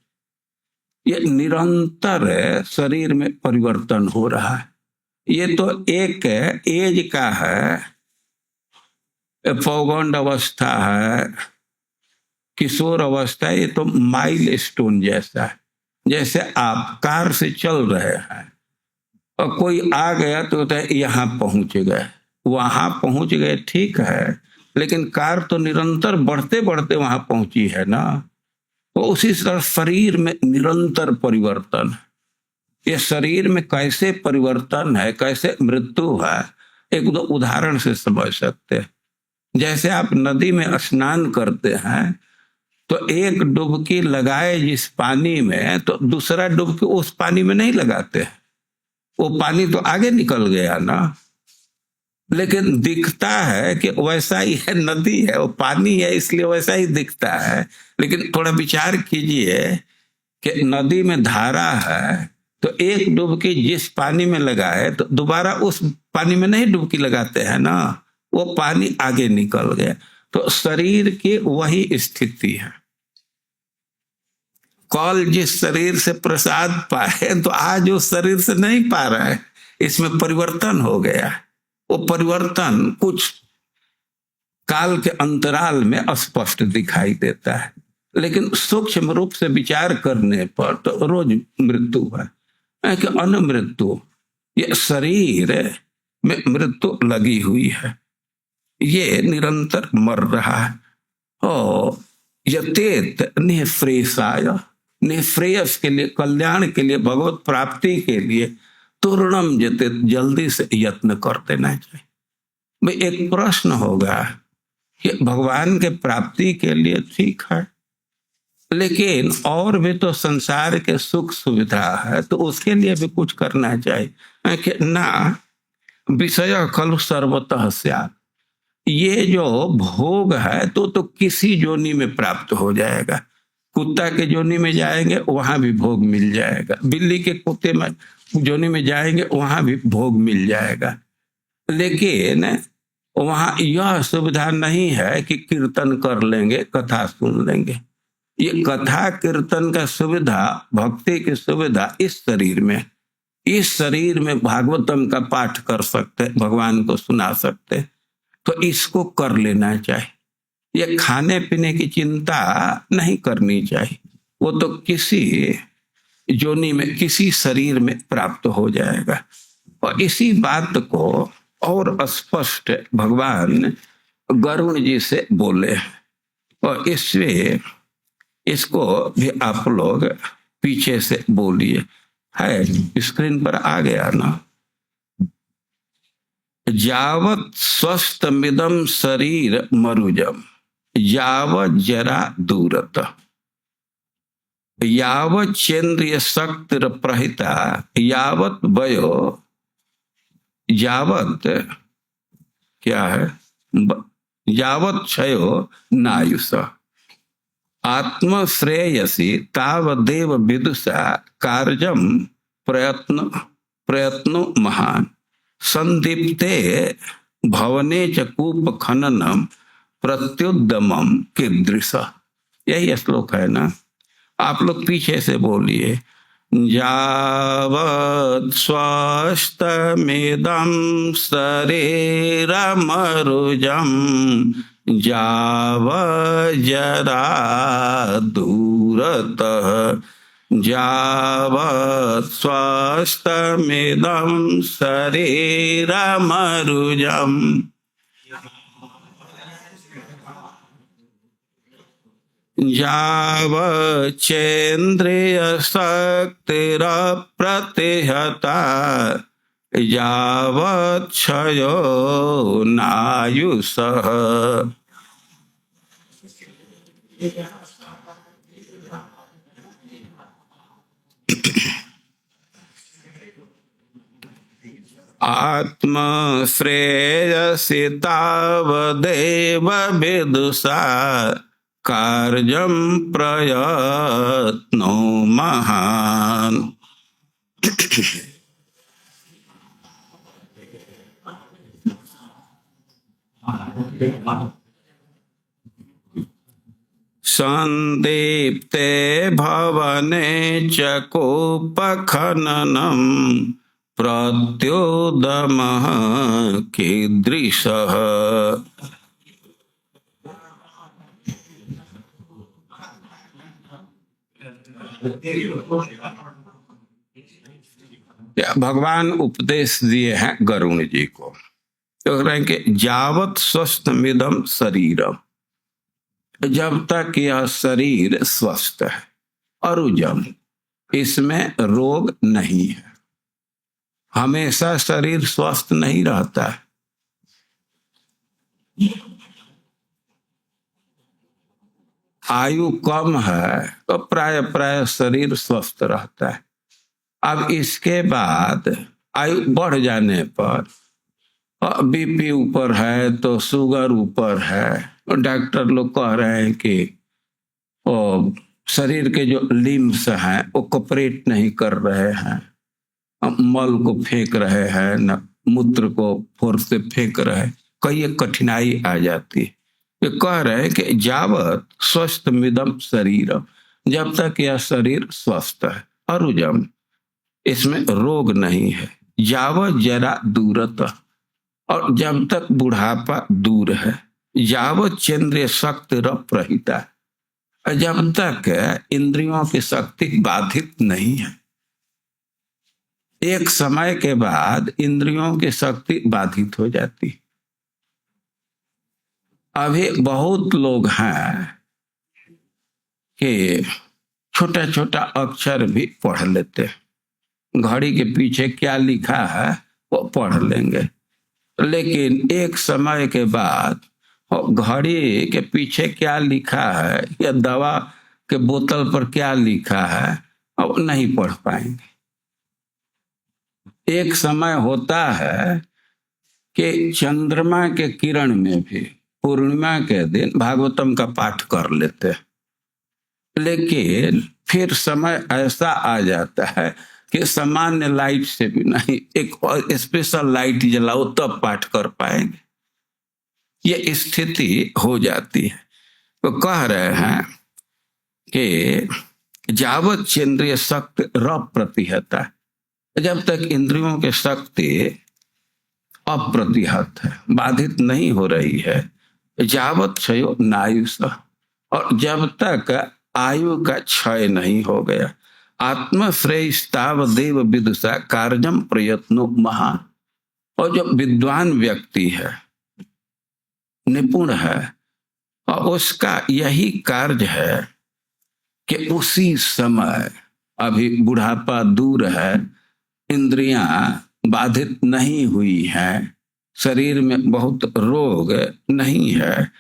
ये निरंतर शरीर में परिवर्तन हो रहा है। ये तो एक एज का है, पौगंड अवस्था है, किशोर अवस्था है। ये तो माइल स्टोन जैसा है। जैसे आप कार से चल रहे हैं और कोई आ गया तो होता है यहाँ पहुंच गए, वहां पहुंच गए, ठीक है, लेकिन कार तो निरंतर बढ़ते बढ़ते वहां पहुंची है ना। वो उसी तरह शरीर में निरंतर परिवर्तन है। ये शरीर में कैसे परिवर्तन है, कैसे मृत्यु है, एक दो उदाहरण से समझ सकते हैं। जैसे आप नदी में स्नान करते हैं तो एक डुबकी लगाए जिस पानी में, तो दूसरा डुबकी उस पानी में नहीं लगाते। वो पानी तो आगे निकल गया ना, लेकिन दिखता है कि वैसा ही है, नदी है, वो पानी है, इसलिए वैसा ही दिखता है। लेकिन थोड़ा विचार कीजिए कि नदी में धारा है तो एक डुबकी जिस पानी में लगाए तो दोबारा उस पानी में नहीं डुबकी लगाते हैं ना, वो पानी आगे निकल गया। तो शरीर की वही स्थिति है। कल जिस शरीर से प्रसाद पाए तो आज उस शरीर से नहीं पा रहा है, इसमें परिवर्तन हो गया। वो परिवर्तन कुछ काल के अंतराल में स्पष्ट दिखाई देता है, लेकिन सूक्ष्म रूप से विचार करने पर तो रोज मृत्यु है कि अनुमृत्यु। ये शरीर में मृत्यु लगी हुई है, ये निरंतर मर रहा है। और यतेत निःश्रेयसाय, निःश्रेयस के लिए, कल्याण के लिए, भगवत प्राप्ति के लिए तुर्णम जते, जल्दी से यत्न कर देना चाहिए। भाई एक प्रश्न होगा कि भगवान के प्राप्ति के लिए ठीक है, लेकिन और भी तो संसार के सुख सुविधा है, तो उसके लिए भी कुछ करना चाहिए कि ना। विषय खलु सर्वतः स्यात्, ये जो भोग है तो किसी जोनि में प्राप्त हो जाएगा। कुत्ता के जोनि में जाएंगे वहां भी भोग मिल जाएगा, बिल्ली के कुत्ते में जोनि में जाएंगे वहां भी भोग मिल जाएगा। लेकिन वहां यह सुविधा नहीं है कि कीर्तन कर लेंगे, कथा सुन लेंगे। ये कथा कीर्तन का सुविधा, भक्ति की सुविधा इस शरीर में, इस शरीर में भागवतम का पाठ कर सकते, भगवान को सुना सकते, तो इसको कर लेना चाहिए। ये खाने पीने की चिंता नहीं करनी चाहिए, वो तो किसी जोनि में, किसी शरीर में प्राप्त हो जाएगा। और इसी बात को और स्पष्ट भगवान गरुण जी से बोले। और इससे इसको भी आप लोग पीछे से बोलिए, है स्क्रीन पर आ गया ना। यावत स्वस्थ मिदम शरीर मरुजम, यावत जरा दूरत, यावत चेन्द्रिय शक्ति प्रहिता, यावत वयो, यावत क्या है, यावत क्षयो नायुष, आत्मश्रेयसी तावदेव विदुषा कार्यम प्रयत्नो महान, संदीप्ते भवने च कूप खननम प्रत्युद्यमम कीदृश। यही श्लोक है ना। आप लोग पीछे से बोलिए, यावत् स्वस्थमिदं शरीरमरुजं, यावत् जरा दूरतः, यावत् स्वस्थमिदं शरीरमरुजम्, यावत् चेन्द्रिय शक्तिरप्रतिहता, यावत् क्षयो नायुषः। आत्मश्रेयसि तावदेव विदुषा कार्यं प्रयत्नो महान्। संदीप्ते भवने च कूपखननं प्रत्युदमः कीदृशः। भगवान उपदेश दिए हैं गरुण जी को, तो कह रहे हैं कि जावत स्वस्थ मिदम शरीरम, जब तक यह शरीर स्वस्थ है, अरुजम, इसमें रोग नहीं है। हमेशा शरीर स्वस्थ नहीं रहता है। आयु कम है तो प्राय प्राय शरीर स्वस्थ रहता है। अब इसके बाद आयु बढ़ जाने पर बीपी ऊपर है तो शुगर ऊपर है, तो डॉक्टर लोग कह रहे हैं कि शरीर के जो लिम्स हैं वो कोऑपरेट नहीं कर रहे हैं, मल को फेंक रहे हैं, न मूत्र को फोर्स से फेंक रहे हैं, कई कठिनाई आ जाती है। ये कह रहे हैं कि जावत स्वस्थ मिदम शरीर, जब तक यह शरीर स्वस्थ है, अरुजम, इसमें रोग नहीं है, जावत जरा दूरत, और जब तक बुढ़ापा दूर है, जावत चंद्र शक्ति रप रहता है, जब तक इंद्रियों की शक्ति बाधित नहीं है। एक समय के बाद इंद्रियों की शक्ति बाधित हो जाती है। अभी बहुत लोग हैं कि छोटा छोटा अक्षर भी पढ़ लेते हैं, घड़ी के पीछे क्या लिखा है वो पढ़ लेंगे, लेकिन एक समय के बाद घड़ी के पीछे क्या लिखा है या दवा के बोतल पर क्या लिखा है अब नहीं पढ़ पाएंगे। एक समय होता है कि चंद्रमा के किरण में भी पूर्णिमा के दिन भागवतम का पाठ कर लेते हैं, लेकिन फिर समय ऐसा आ जाता है कि सामान्य लाइट से भी नहीं, एक स्पेशल लाइट जलाओ तब पाठ कर पाएंगे। ये स्थिति हो जाती है। तो कह रहे हैं कि जावत चंद्रिय शक्ति अप्रतिहत है, जब तक इंद्रियों की शक्ति अप्रतिहत है, बाधित नहीं हो रही है, जावत क्षयो नायुष, और जब तक आयु का क्षय नहीं हो गया, आत्मश्रेयस्तावदेव विदुषा कार्यम प्रयत्नो महान। और जो विद्वान व्यक्ति है, निपुण है, और उसका यही कार्य है कि उसी समय, अभी बुढ़ापा दूर है, इंद्रियां बाधित नहीं हुई हैं, शरीर में बहुत रोग नहीं है,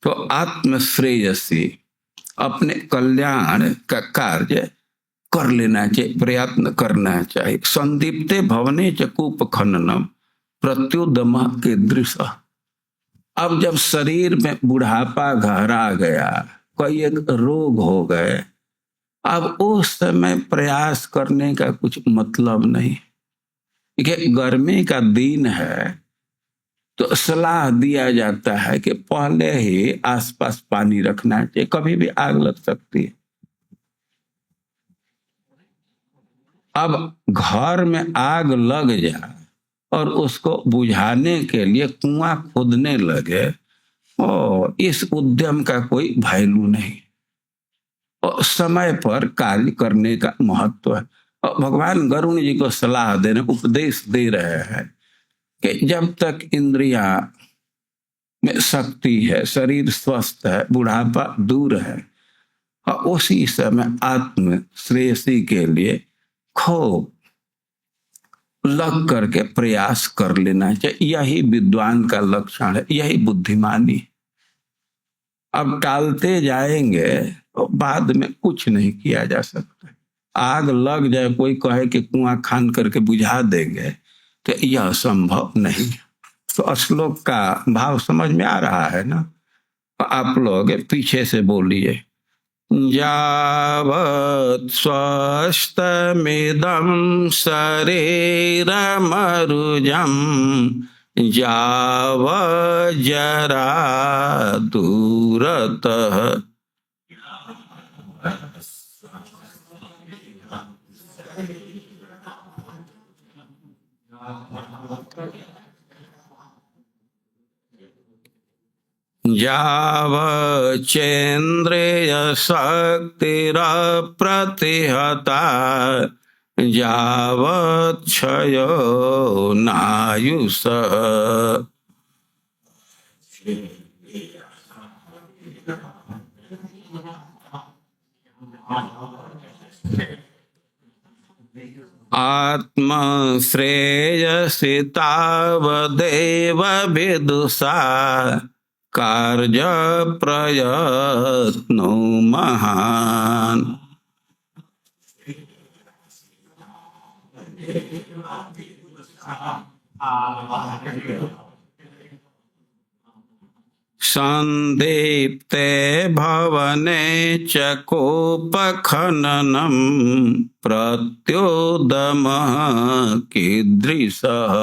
तो आत्मश्रेयसी अपने कल्याण का कार्य कर लेना चाहिए, प्रयत्न करना चाहिए। संदीप्ते भवने च कूप खननम प्रत्युदम के दृश्य। अब जब शरीर में बुढ़ापा गहरा गया, कई एक रोग हो गए, अब उस समय प्रयास करने का कुछ मतलब नहीं। कि गर्मी का दिन है तो सलाह दिया जाता है कि पहले ही आसपास पानी रखना चाहिए, कभी भी आग लग सकती है। अब घर में आग लग जाए और उसको बुझाने के लिए कुआं खोदने लगे, और इस उद्यम का कोई वैल्यू नहीं, और समय पर कार्य करने का महत्व है। और भगवान गरुण जी को सलाह देने, उपदेश दे रहे हैं कि जब तक इंद्रियां में शक्ति है, शरीर स्वस्थ है, बुढ़ापा दूर है, और उसी समय आत्म श्रेयसी के लिए खूब लग करके प्रयास कर लेना चाहिए। यही विद्वान का लक्षण है, यही बुद्धिमानी। अब टालते जाएंगे तो बाद में कुछ नहीं किया जा सकता। आग लग जाए, कोई कहे कि कुआं खान करके बुझा देंगे, तो यह संभव नहीं। तो श्लोक का भाव समझ में आ रहा है ना? आप लोग पीछे से बोलिए। यावत् स्वस्थमिदं शरीरमरुजं यावज्जरा दूरतः। यावच्चेन्द्रियशक्तिरप्रतिहता यावच्छयो नायुषः। आत्मश्रेयसि तावदेव विदुषा कार्य प्रयत्नो महान्। संदीप्ते भवने च कोपखननं प्रत्योदमः कीदृशः।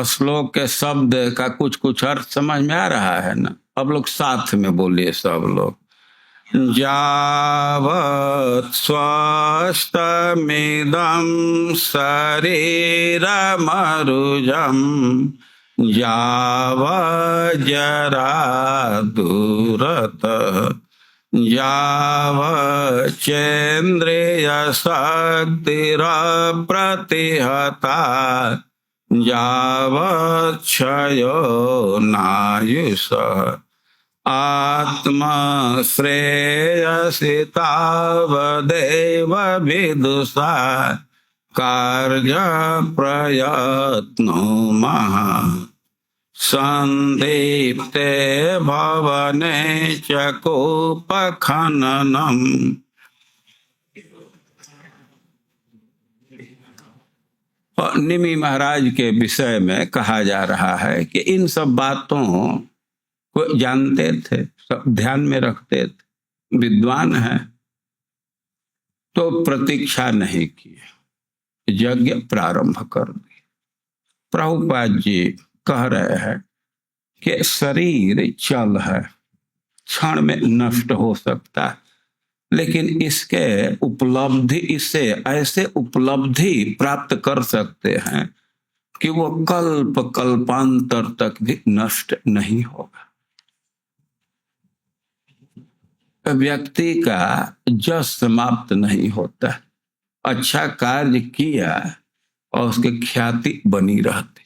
श्लोक के शब्द का कुछ कुछ अर्थ समझ में आ रहा है ना? अब लोग साथ में बोलिए सब लोग। यावत् स्वस्थमिदं शरीरमरुजं यावज्जरा दूरतः यावच्चेन्द्रियशक्तिरप्रतिहता यावच्छयो नायुषः। आत्मश्रेयसि तावदेव विदुषा कार्य प्रयत्नो महान्। संदीप्ते भवने च कोपखननम्। निमि महाराज के विषय में कहा जा रहा है कि इन सब बातों को जानते थे, सब ध्यान में रखते थे, विद्वान है, तो प्रतीक्षा नहीं की, यज्ञ प्रारंभ कर दी। प्रभुपाद जी कह रहे हैं कि शरीर चल है, क्षण में नष्ट हो सकता है, लेकिन इसके उपलब्धि, इससे ऐसे उपलब्धि प्राप्त कर सकते हैं कि वो कल्प कल्पांतर तक भी नष्ट नहीं होगा। व्यक्ति का जस समाप्त नहीं होता, अच्छा कार्य किया और उसके ख्याति बनी रहती।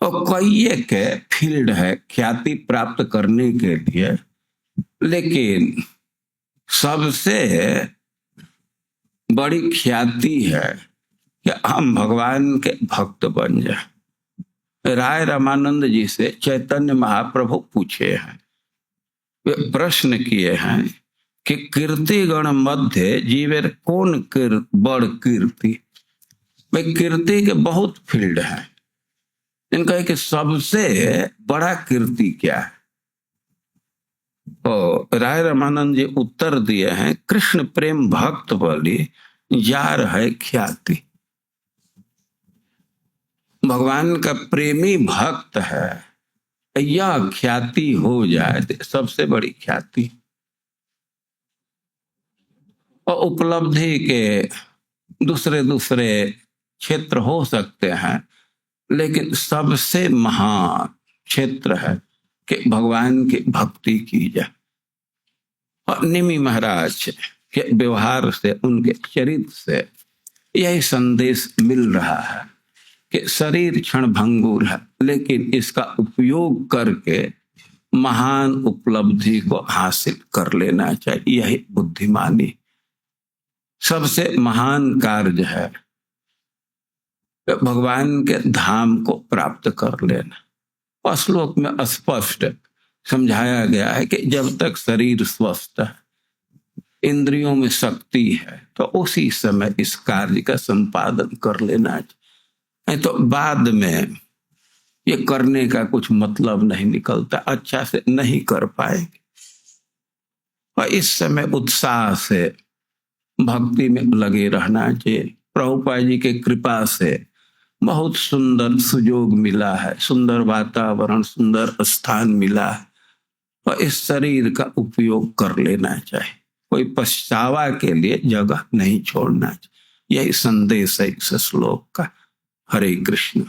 और कई एक फील्ड है ख्याति प्राप्त करने के लिए, लेकिन सबसे बड़ी ख्याति है कि हम भगवान के भक्त बन जाए। राय रामानंद जी से चैतन्य महाप्रभु पूछे हैं, वे प्रश्न किए हैं कि कीर्ति गण मध्य जीवेर कौन बड़ कीर्ति। भाई कीर्ति के बहुत फील्ड हैं, इनका है कि सबसे बड़ा कीर्ति क्या है। तो राय रामानंद जी उत्तर दिए हैं, कृष्ण प्रेम भक्त बलि जार है ख्याति। भगवान का प्रेमी भक्त है, यह ख्याति हो जाए तो सबसे बड़ी ख्याति। और उपलब्धि के दूसरे दूसरे क्षेत्र हो सकते हैं, लेकिन सबसे महान क्षेत्र है कि भगवान की भक्ति की जाए। और निमि महाराज के व्यवहार से, उनके चरित्र से यही संदेश मिल रहा है कि शरीर क्षण भंगुर है, लेकिन इसका उपयोग करके महान उपलब्धि को हासिल कर लेना चाहिए। यही बुद्धिमानी सबसे महान कार्य है, भगवान के धाम को प्राप्त कर लेना। और श्लोक में स्पष्ट समझाया गया है कि जब तक शरीर स्वस्थ है, इंद्रियों में शक्ति है, तो उसी समय इस कार्य का संपादन कर लेना चाहिए। नहीं तो बाद में ये करने का कुछ मतलब नहीं निकलता, अच्छा से नहीं कर पाएंगे। और इस समय उत्साह से भक्ति में लगे रहना चाहिए। प्रभुपाद जी के कृपा से बहुत सुंदर सुयोग मिला है, सुंदर वातावरण, सुंदर स्थान मिला है, और इस शरीर का उपयोग कर लेना चाहिए। कोई पछतावा के लिए जगह नहीं छोड़ना चाहिए। यही संदेश है इस श्लोक का। हरे कृष्ण।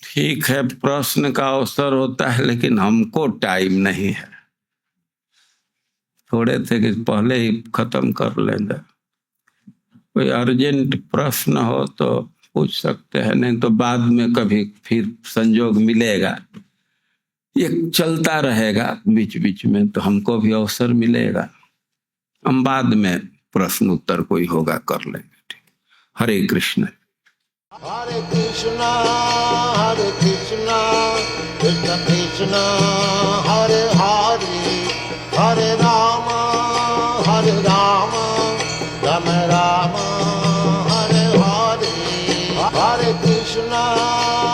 ठीक है, प्रश्न का अवसर होता है, लेकिन हमको टाइम नहीं है। थोड़े थे कि पहले ही खत्म कर लेंगे। कोई अर्जेंट प्रश्न हो तो पूछ सकते हैं, नहीं तो बाद में कभी फिर संजोग मिलेगा। ये चलता रहेगा बीच बीच में, तो हमको भी अवसर मिलेगा। हम बाद में प्रश्न उत्तर कोई होगा कर लेंगे। हरे Krishna. Hare Krishna, Krishna Krishna, Hare Hare, Hare Rama, Rama Rama, Hare Hare, Hare Krishna.